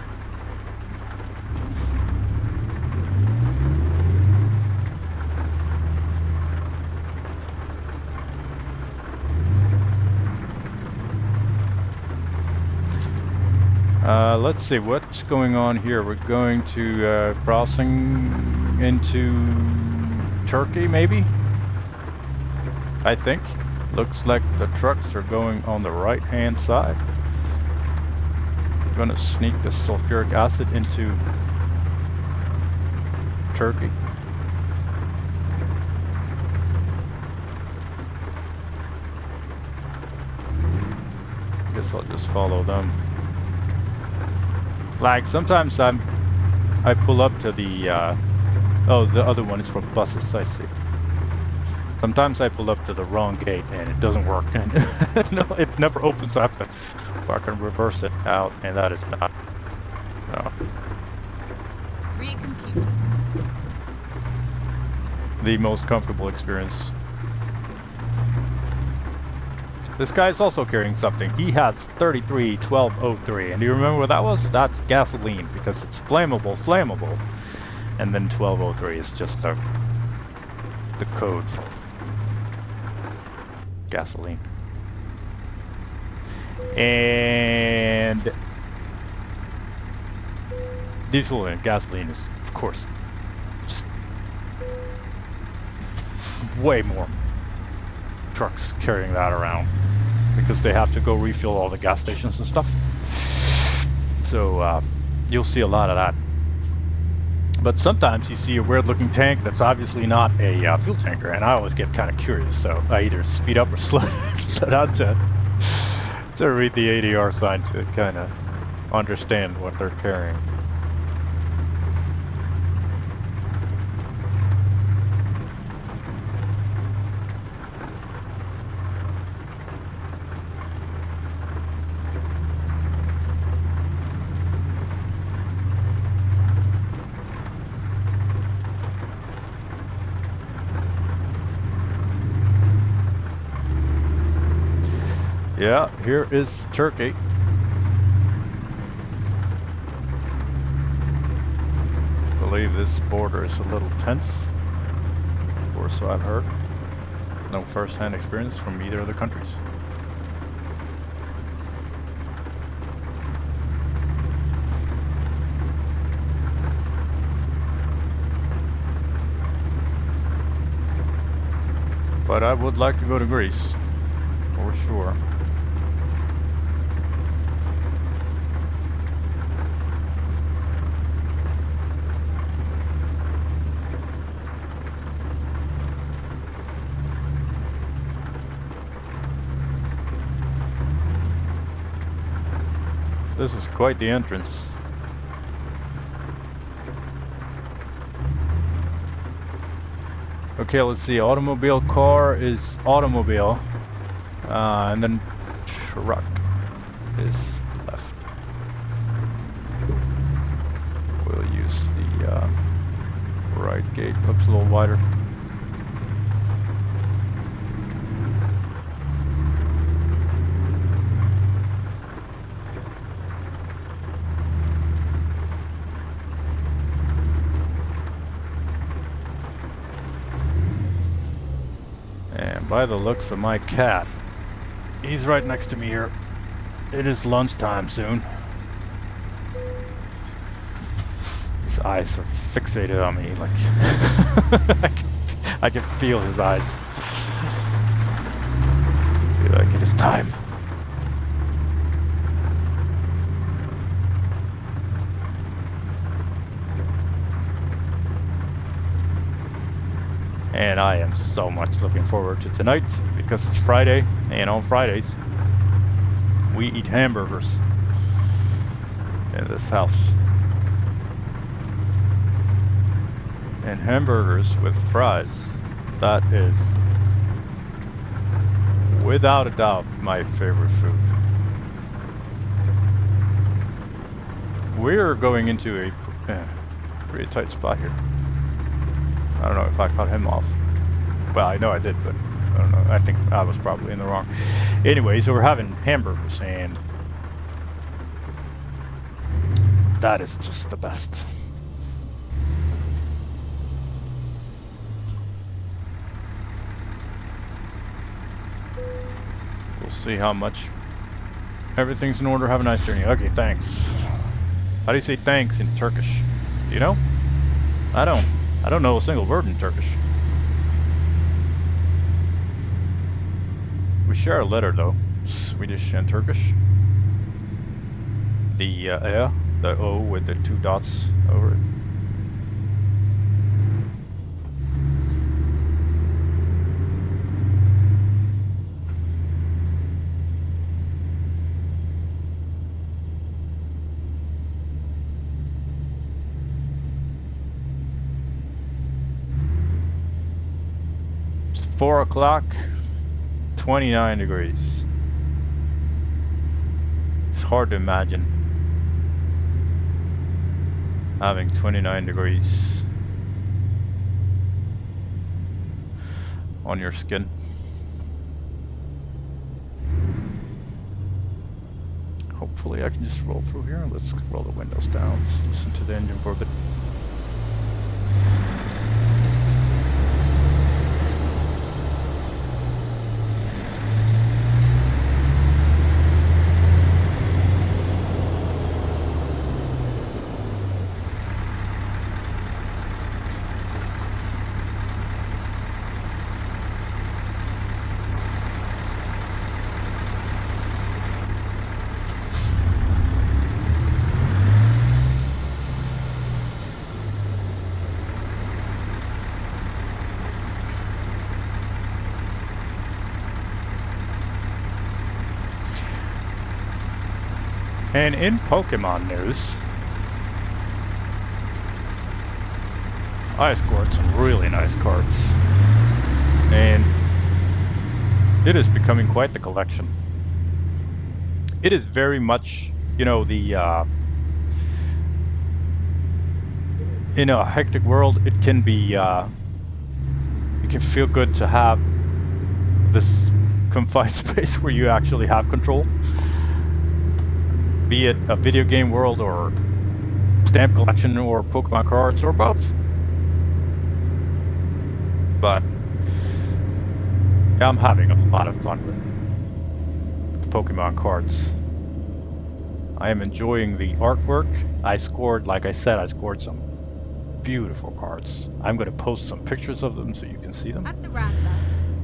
Let's see what's going on here. We're going to crossing into Turkey, maybe? I think. Looks like the trucks are going on the right-hand side. I'm gonna sneak the sulfuric acid into Turkey. Guess I'll just follow them. Like sometimes I pull up to the oh, the other one is for buses, I see. Sometimes I pull up to the wrong gate and it doesn't work, and no, it never opens, so I have to fucking reverse it out, and that is not Recomputing. the most comfortable experience. This guy is also carrying something. He has 331203, and do you remember what that was? That's gasoline, because it's flammable, and then 1203 is just the code for gasoline. And diesel and gasoline is, of course, just way more trucks carrying that around because they have to go refuel all the gas stations and stuff. So you'll see a lot of that. But sometimes you see a weird looking tank that's obviously not a fuel tanker, and I always get kind of curious, so I either speed up or slow down to read the ADR sign to kind of understand what they're carrying. Yeah, here is Turkey. I believe this border is a little tense, or so I've heard. No first-hand experience from either of the countries. But I would like to go to Greece, for sure. This is quite the entrance. Okay, let's see. Automobile car is automobile. And then truck is left. We'll use the right gate. Looks a little wider. And by the looks of my cat, he's right next to me here. It is lunchtime soon. His eyes are fixated on me, like I can feel his eyes. Like it is time. And I am so much looking forward to tonight because it's Friday, and on Fridays we eat hamburgers in this house. And hamburgers with fries, that is without a doubt my favorite food. We're going into a pretty tight spot here. I don't know if I cut him off. Well, I know I did, but I don't know. I think I was probably in the wrong. Anyway, so we're having hamburgers, and that is just the best. We'll see how much everything's in order. Have a nice journey. Okay, thanks. How do you say thanks in Turkish? Do you know? I don't know a single word in Turkish. share a letter though, Swedish and Turkish. The the O with the 2 dots over it. It's 4 o'clock, 29 degrees. It's hard to imagine having 29 degrees on your skin. Hopefully I can just roll through here. Let's roll the windows down. Just listen to the engine for a bit. And in Pokemon news, I scored some really nice cards. And it is becoming quite the collection. It is very much, you know, the in a hectic world, it can be it can feel good to have this confined space where you actually have control. Be it a video game world or stamp collection or Pokemon cards or both. But yeah, I'm having a lot of fun with the Pokemon cards. I am enjoying the artwork. I scored, like I said, I scored some beautiful cards. I'm going to post some pictures of them so you can see them. At the roundabout,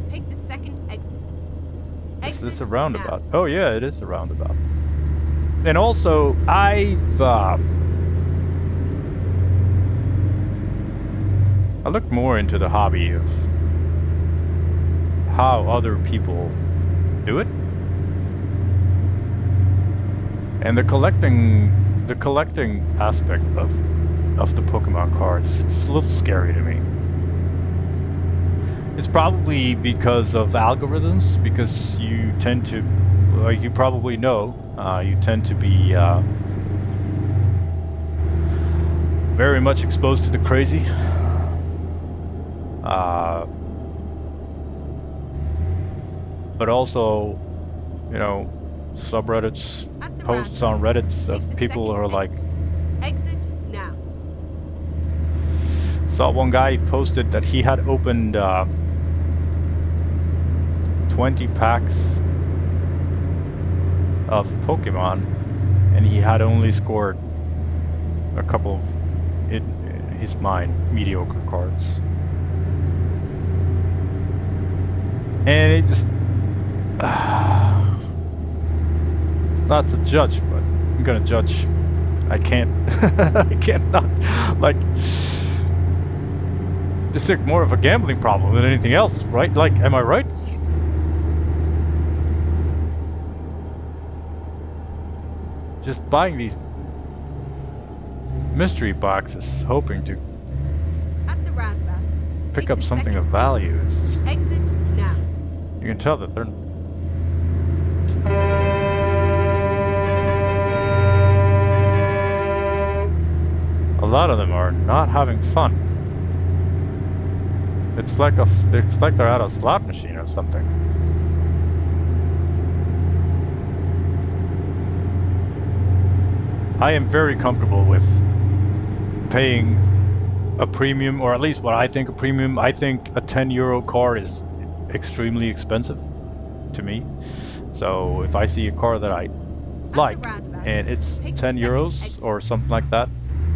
take the second exit. Is this a roundabout? Now. Oh yeah, it is a roundabout. And also, I looked more into the hobby of how other people do it, and the collecting aspect of the Pokemon cards. It's a little scary to me. It's probably because of algorithms, because you tend to, like you probably know, you tend to be very much exposed to the crazy. But also, you know, subreddits, posts on Reddits of people who are like, exit now. Saw one guy posted that he had opened 20 packs of Pokemon, and he had only scored a couple of, in his mind, mediocre cards. And it just not to judge, but I'm gonna judge. I can't I can't not, like, this is more of a gambling problem than anything else, right? Like, am I right? Just buying these mystery boxes, hoping to At the roundabout, pick up something of value. It's just, exit now. you can tell that they're a lot of them are not having fun. It's like they're at a slot machine or something. I am very comfortable with paying a premium, or at least what I think a premium. I think a €10 car is extremely expensive to me. So if I see a car that I like and it's €10 or something like that,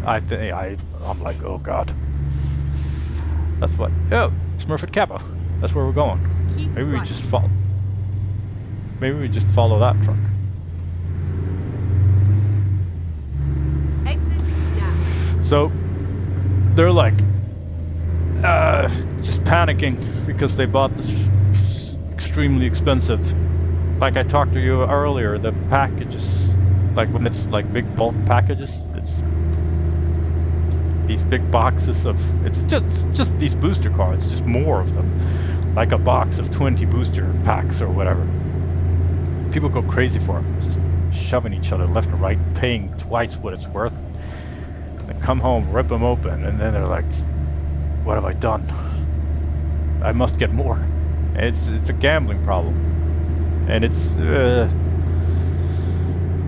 I'm like, oh god. That's what. Oh, Smurfit Kappa. That's where we're going. Maybe we just maybe we just follow that truck. Exit now. So they're like just panicking because they bought this extremely expensive. Like I talked to you earlier, the packages, like when it's like big bulk packages, it's these big boxes of, it's just these booster cards, just more of them, like a box of 20 booster packs or whatever. People go crazy for them, just shoving each other left and right, paying twice what it's worth. They come home, rip them open, and then they're like, what have I done? I must get more. And it's a gambling problem, and it's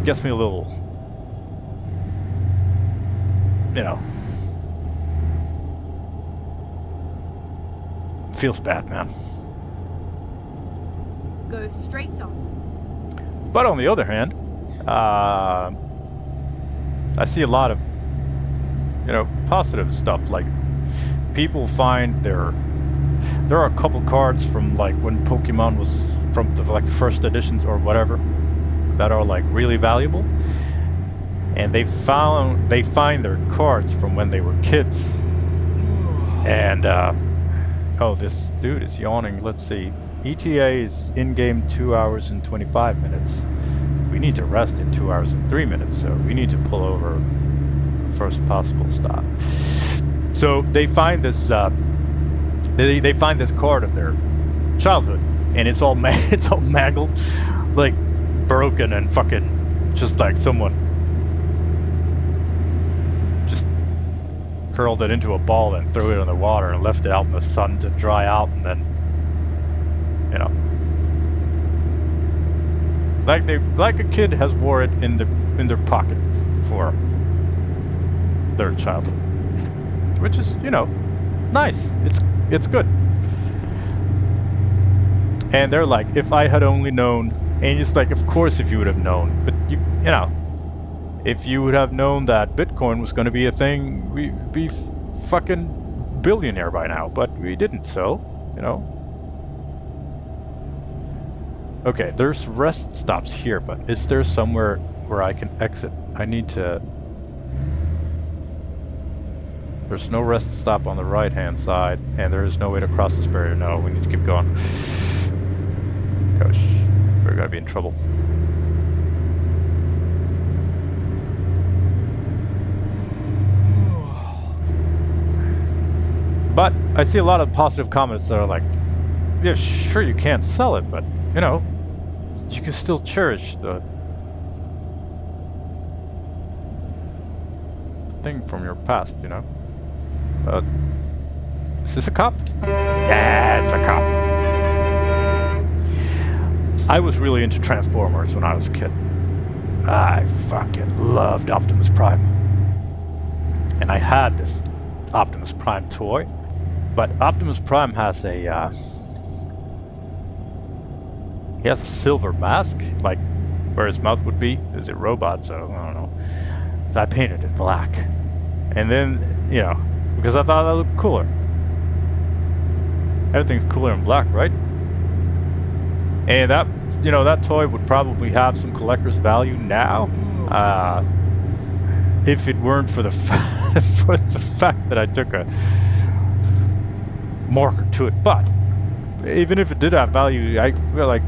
gets me a little, you know, feels bad, man. Go straight on. But on the other hand, I see a lot of, you know, positive stuff. Like people find there are a couple cards from like when Pokemon was from like the first editions or whatever that are like really valuable, and they find their cards from when they were kids. And oh, this dude is yawning. Let's see. ETA is in-game 2 hours and 25 minutes. We need to rest in 2 hours and 3 minutes, so we need to pull over first possible stop. So they find this they find this card of their childhood, and it's all it's all mangled, like broken and fucking just like someone just curled it into a ball and threw it in the water and left it out in the sun to dry out, and then, you know, like a kid has wore it in their pocket for their childhood, which is, you know, nice. It's good. And they're like, if I had only known, and it's like, of course, if you would have known, but you know, if you would have known that Bitcoin was going to be a thing, we'd be fucking billionaire by now, but we didn't, so, you know. Okay, there's rest stops here, but is there somewhere where I can exit? I need to... There's no rest stop on the right-hand side, and there is no way to cross this barrier. No, we need to keep going. Gosh, we're gonna be in trouble. But I see a lot of positive comments that are like, yeah, sure, you can't sell it, but, you know, you can still cherish the thing from your past, you know? But is this a cop? Yeah, it's a cop. I was really into Transformers when I was a kid. I fucking loved Optimus Prime. And I had this Optimus Prime toy. But Optimus Prime has a he has a silver mask, like where his mouth would be. Is it robot? So I don't know. So I painted it black. And then, you know, because I thought that looked cooler. Everything's cooler in black, right? And that, you know, that toy would probably have some collector's value now, if it weren't for the for the fact that I took a marker to it. But even if it did have value, I feel like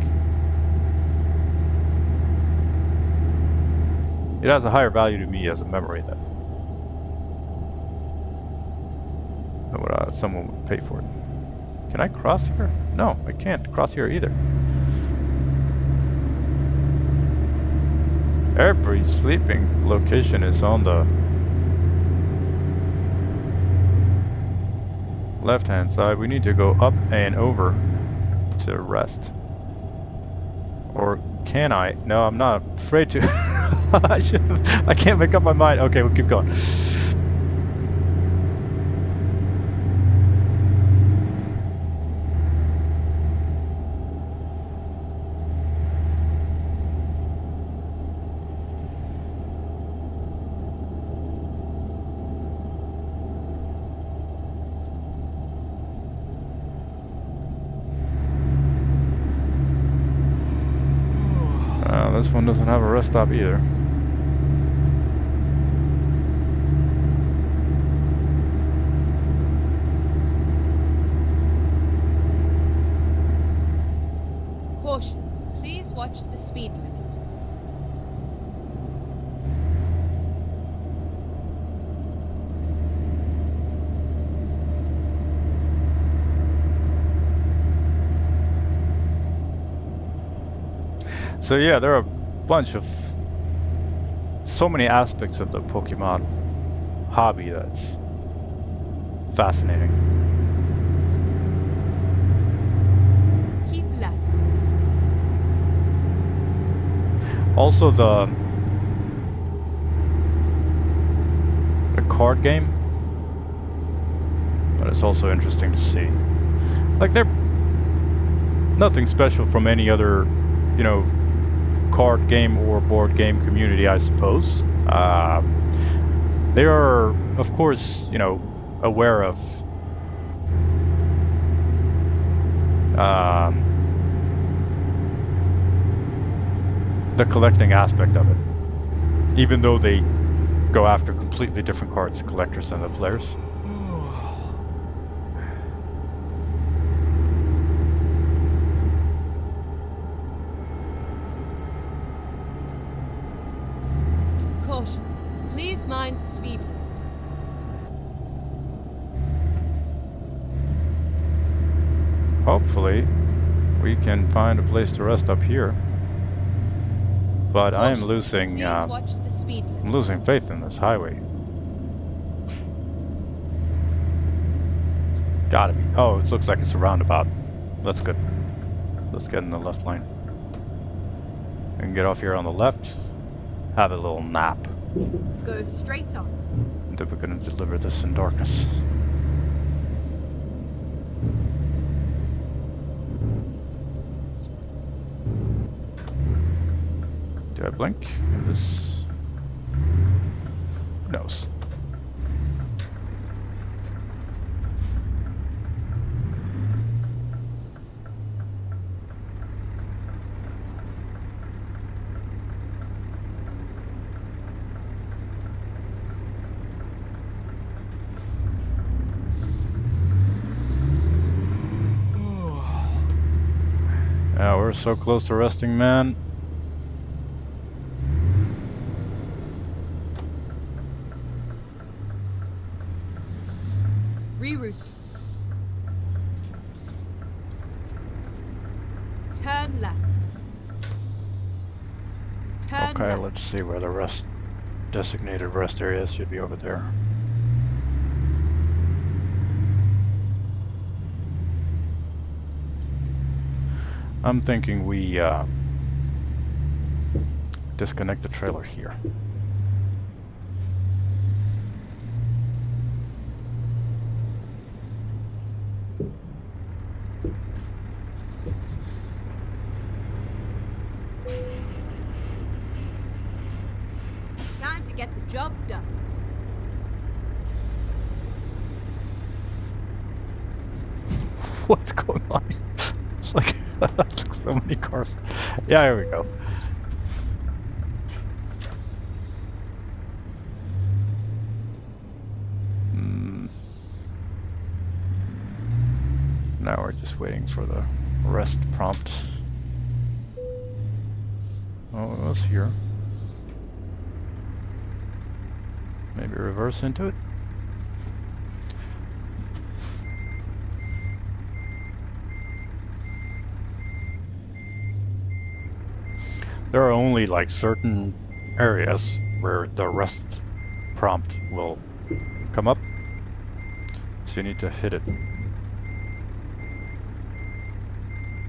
it has a higher value to me as a memory than what someone would pay for it. Can I cross here? No, I can't cross here either. Every sleeping location is on the left-hand side. We need to go up and over to rest. Or can I? No, I'm not afraid to. I can't make up my mind. Okay, we'll keep going. this one doesn't have a rest stop either. Caution. Please watch the speed limit. So yeah, there are a bunch of so many aspects of the Pokemon hobby that's fascinating. Keep left. Also the card game, but it's also interesting to see. Like they're nothing special from any other, you know, card game or board game community, I suppose. They are, of course, you know, aware of the collecting aspect of it, even though they go after completely different cards to collectors than the players. Caution. Please mind the speed limit. Hopefully, we can find a place to rest up here. But I am Caution. losing, Please watch the speed limit. I'm losing faith in this highway. Gotta be. Oh, it looks like it's a roundabout. That's good. Let's get in the left lane. We can get off here on the left. Have a little nap. Go straight on. And then we're gonna deliver this in darkness. Do I blink? And this... Who knows? Yeah, we're so close to resting, man. Reroute. Turn left. Turn Okay, left. let's see where the rest designated rest areas should be over there. I'm thinking we disconnect the trailer here. Time to get the job done. What's going on? Like, like so many cars. Yeah, here we go. Now we're just waiting for the rest prompt. Oh, it was here. Maybe reverse into it? There are only like certain areas where the rest prompt will come up, so you need to hit it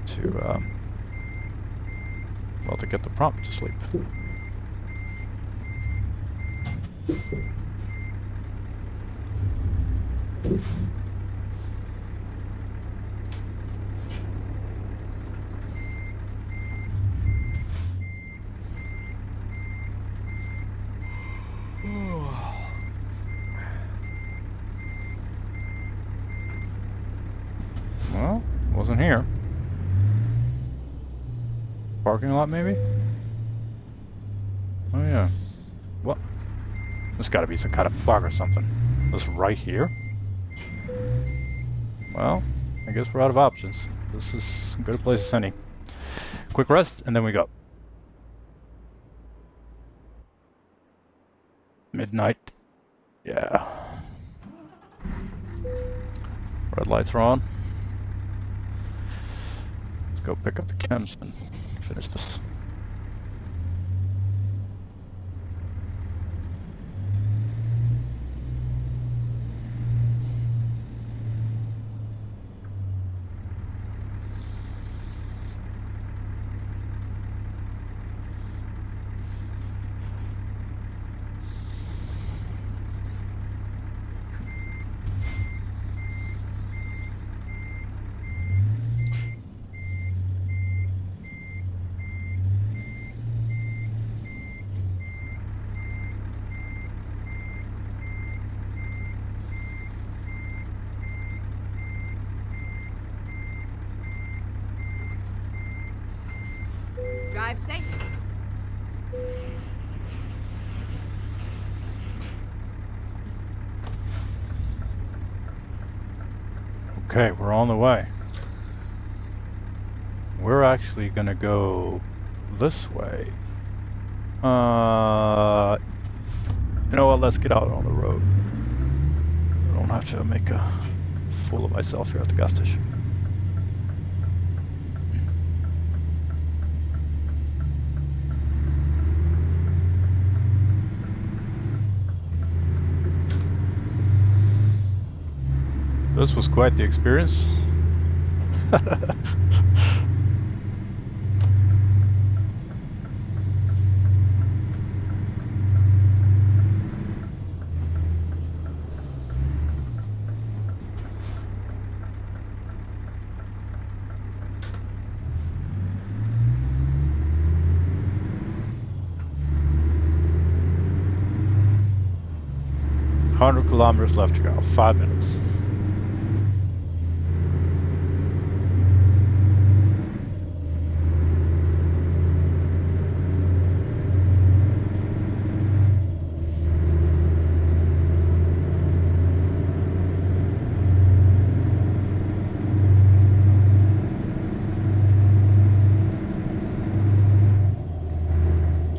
to well, to get the prompt to sleep. Well, wasn't here. Parking lot, maybe? Oh yeah. What? There's gotta be some kind of bug or something. This right here? Well, I guess we're out of options. This is as good a place as any. Quick rest, and then we go. Midnight. Yeah. Red lights are on. Let's go pick up the chems and finish this. Drive safe. Okay, we're on the way. We're actually gonna go this way. You know what? Let's get out on the road. I don't have to make a fool of myself here at the gas station. This was quite the experience. 100 kilometers left to go. 5 minutes.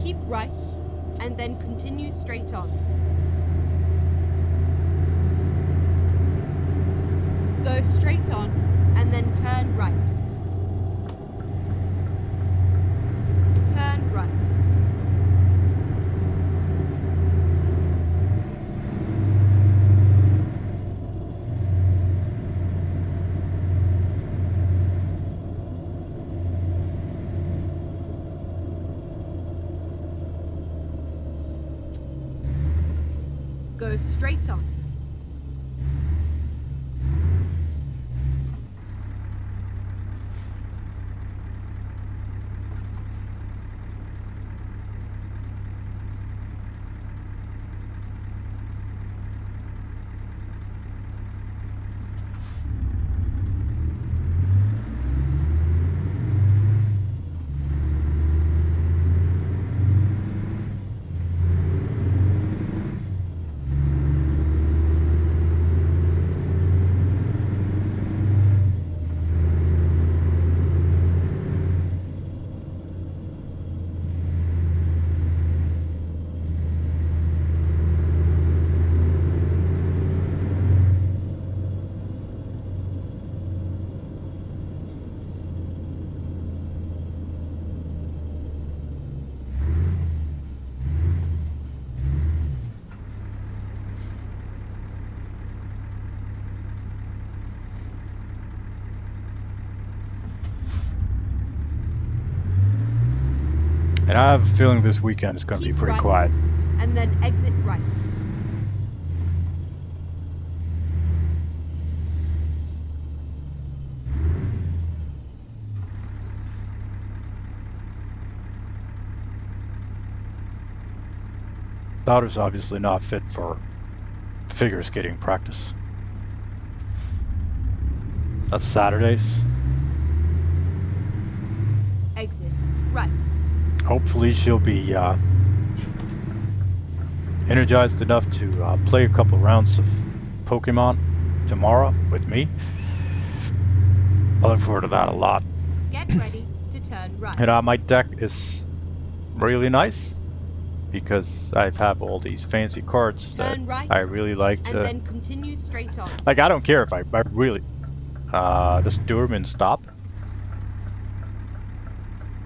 Keep right, and then continue straight on. Go straight on, and then turn right. Turn right. Go straight on. And I have a feeling this weekend is going to be pretty right, quiet. And then exit right. Daughter's obviously not fit for figure skating practice. That's Saturdays. Exit right. Hopefully she'll be energized enough to play a couple rounds of Pokemon tomorrow with me. I look forward to that a lot. Get ready to turn right. And my deck is really nice because I have all these fancy cards that Turn right I really like and to. then continue straight on. Like, I don't care if I really. Does Durman stop?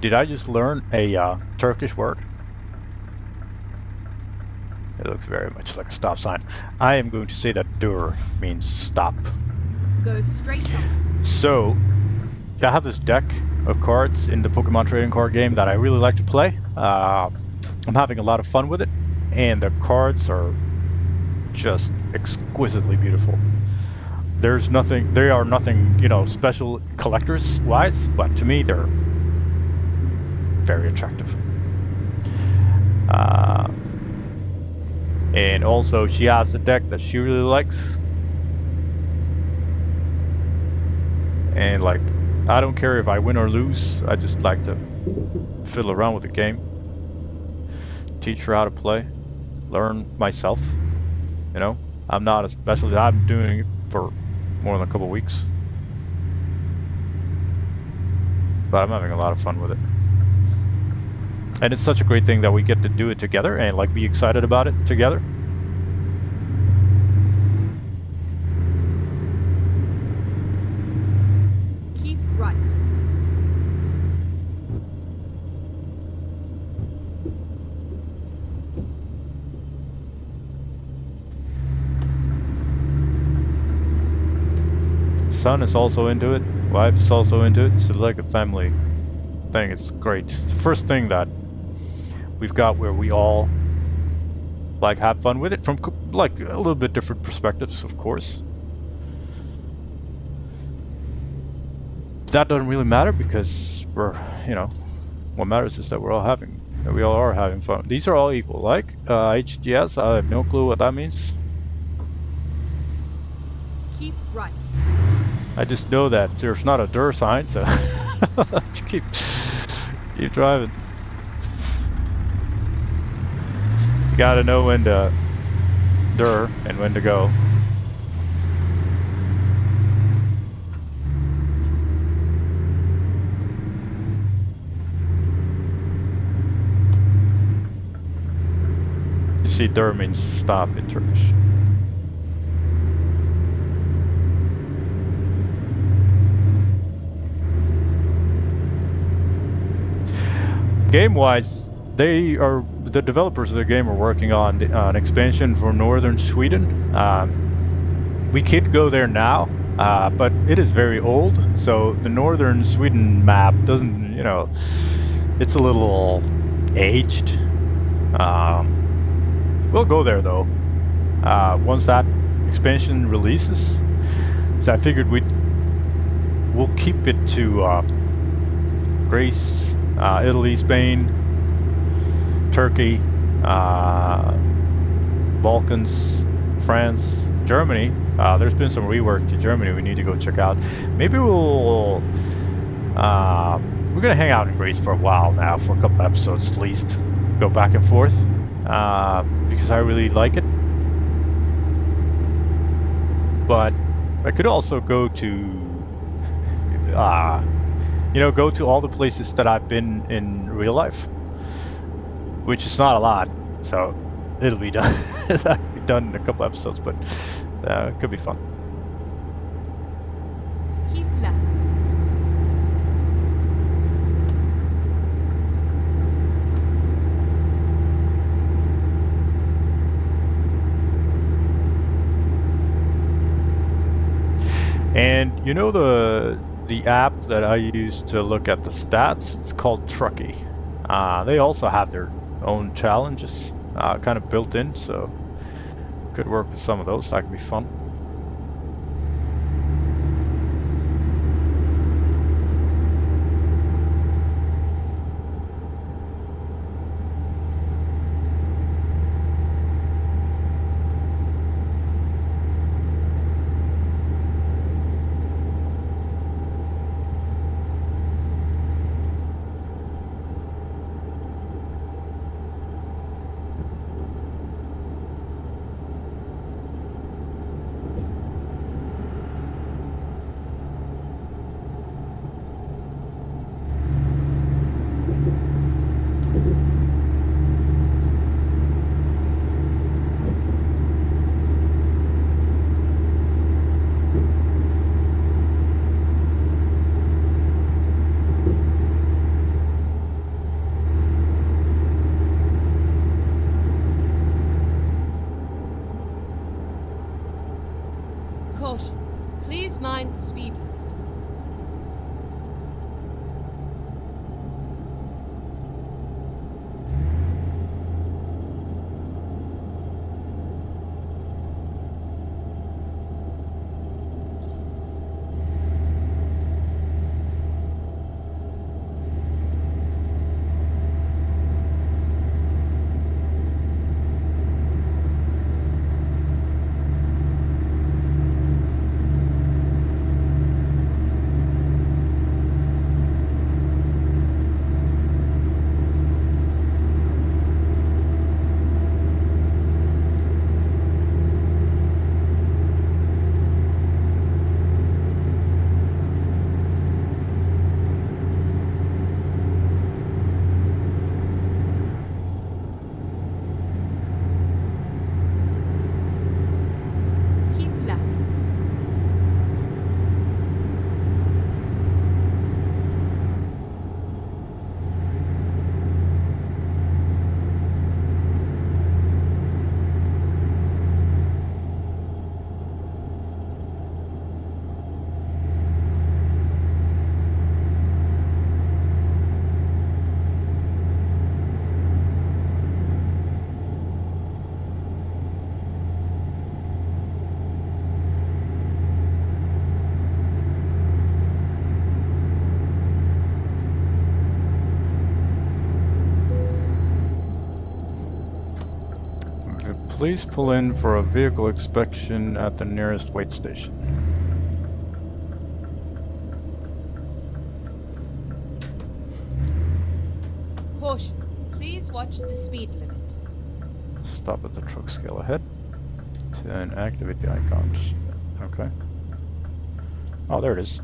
Did I just learn a Turkish word? It looks very much like a stop sign. I am going to say that dur means stop. Go straight on. So, I have this deck of cards in the Pokemon trading card game that I really like to play. I'm having a lot of fun with it, and the cards are just exquisitely beautiful. There's nothing, they are nothing, you know, special collectors wise, but to me they're very attractive. And also she has a deck that she really likes. And like, I don't care if I win or lose, I just like to fiddle around with the game. Teach her how to play, learn myself, you know. I'm not a specialist, I'm doing it for more than a couple weeks. But I'm having a lot of fun with it. And it's such a great thing that we get to do it together and like be excited about it together. Keep right. Son is also into it, wife is also into it. It's like a family thing. It's great. It's the first thing that we've got where we all like have fun with it from like a little bit different perspectives, of course. That doesn't really matter because we're, you know, what matters is that we all are having fun. These are all equal. Like HGS, I have no clue what that means. Keep right. I just know that there's not a dur sign, so keep driving. You gotta know when to dur and when to go. You see, dur means stop in Turkish. Game-wise, the developers of the game are working on an expansion for northern Sweden. We could go there now, but it is very old, so the northern Sweden map doesn't, you know, it's a little aged. We'll go there though, once that expansion releases. So I figured we'll keep it to Greece, Italy, Spain, Turkey, Balkans, France, Germany. There's been some rework to Germany we need to go check out. Maybe we're gonna hang out in Greece for a while now, for a couple episodes at least. Go back and forth, because I really like it. But I could also go to you know, go to all the places that I've been in real life, which is not a lot, so it'll be done. It'll be done in a couple episodes, but it could be fun. Keep left. And you know the app that I use to look at the stats, it's called Truckee. They also have their own challenges kind of built in, so could work with some of those. That could be fun. Please pull in for a vehicle inspection at the nearest wait station. Caution. Please watch the speed limit. Stop at the truck scale ahead. And activate the icons. Okay. Oh, there it is.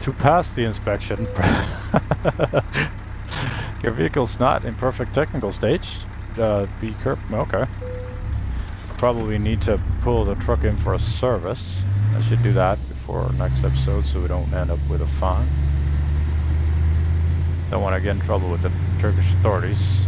To pass the inspection, your vehicle's not in perfect technical stage. Be careful. Okay. Probably need to pull the truck in for a service. I should do that before our next episode so we don't end up with a fine. Don't want to get in trouble with the Turkish authorities.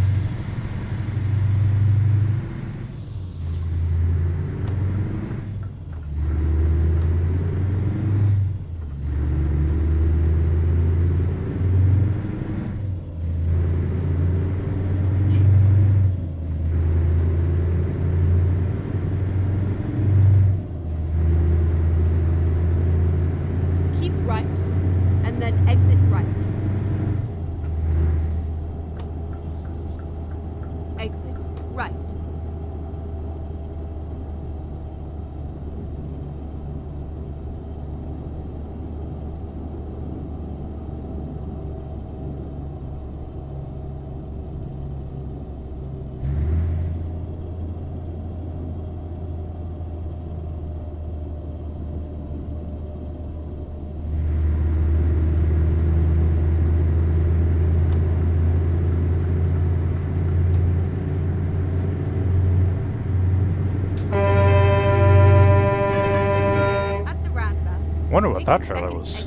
Wonder what that trailer was.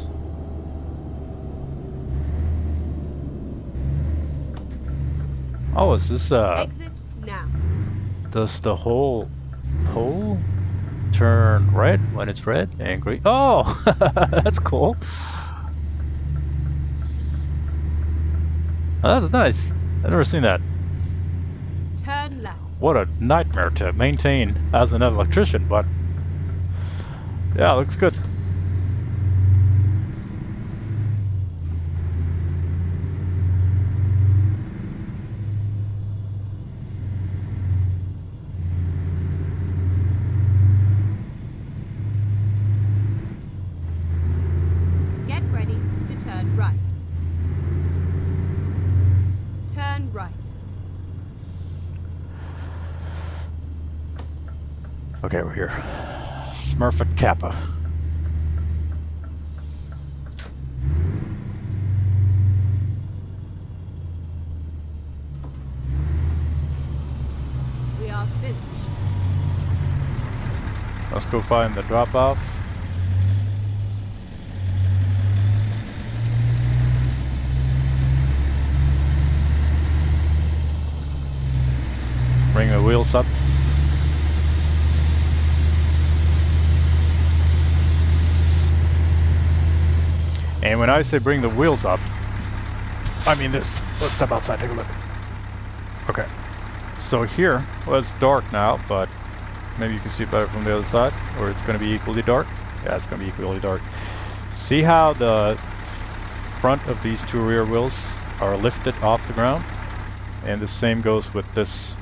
Oh, is this Exit now. Does the whole pole turn red when it's red and green? Oh, that's cool. Oh, that's nice. I've never seen that. Turn left. What a nightmare to maintain as an electrician, but yeah, looks good. Get ready to turn right. Turn right. Okay, we're here. Smurfit Kappa. We are finished. Let's go find the drop-off. Bring the wheels up. And when I say bring the wheels up, I mean this. Let's step outside, take a look. Okay. So here, well, it's dark now, but maybe you can see it better from the other side, or it's going to be equally dark. Yeah, it's going to be equally dark. See how the front of these two rear wheels are lifted off the ground? And the same goes with this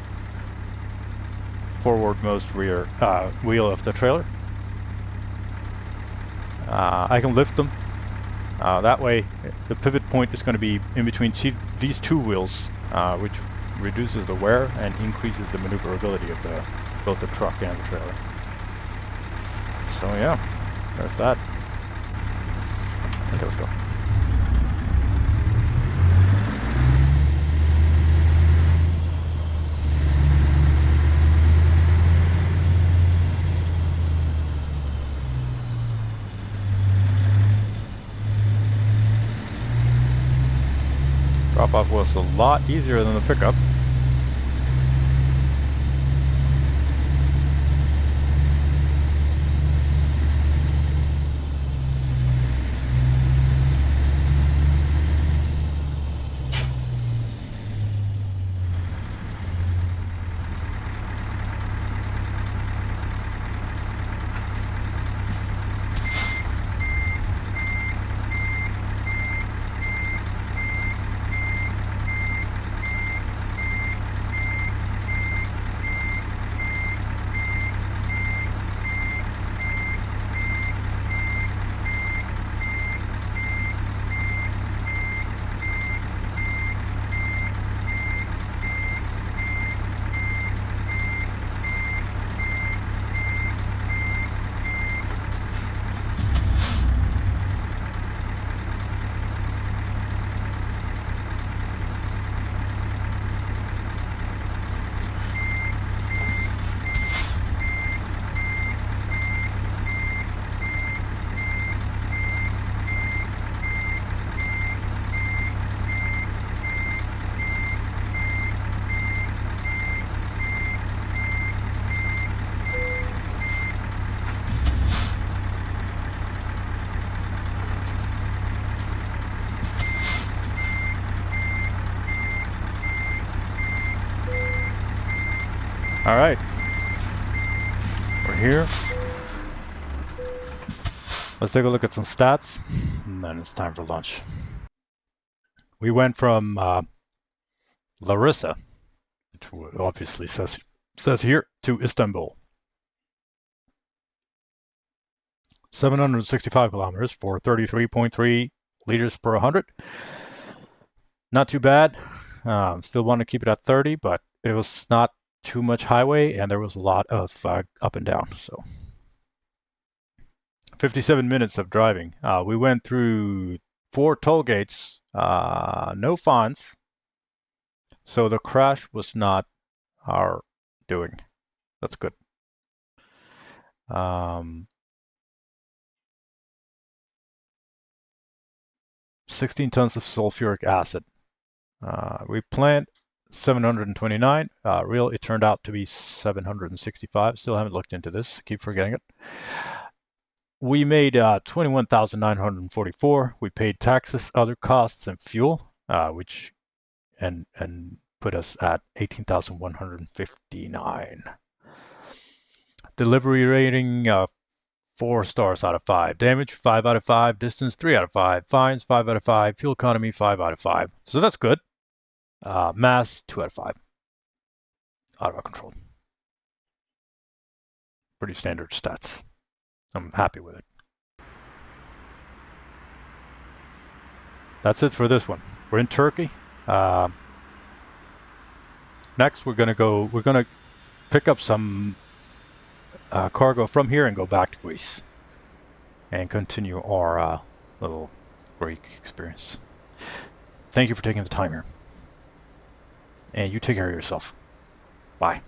forwardmost rear wheel of the trailer. I can lift them. That way, the pivot point is going to be in between these two wheels, which reduces the wear and increases the maneuverability of both the truck and the trailer. So yeah, there's that. Okay, let's go. Drop-off was a lot easier than the pickup. All right, we're here. Let's take a look at some stats, and then it's time for lunch. We went from Larissa, which obviously says here, to Istanbul. 765 kilometers for 33.3 liters per 100. Not too bad. Still want to keep it at 30, but it was not too much highway, and there was a lot of up and down. So 57 minutes of driving. We went through 4 toll gates, no fines. So the crash was not our doing. That's good. 16 tons of sulfuric acid. We planned 729. Real, it turned out to be 765. Still haven't looked into this. Keep forgetting it. We made 21,944. We paid taxes, other costs, and fuel, which and put us at 18,159. Delivery rating 4 stars out of 5. Damage 5 out of 5. Distance 3 out of 5. Fines 5 out of 5. Fuel economy 5 out of 5. So that's good. Mass 2 out of 5. Out of our control. Pretty standard stats. I'm happy with it. That's it for this one. We're in Turkey. Next, we're gonna pick up some cargo from here and go back to Greece and continue our little Greek experience. Thank you for taking the time here. And you take care of yourself. Bye.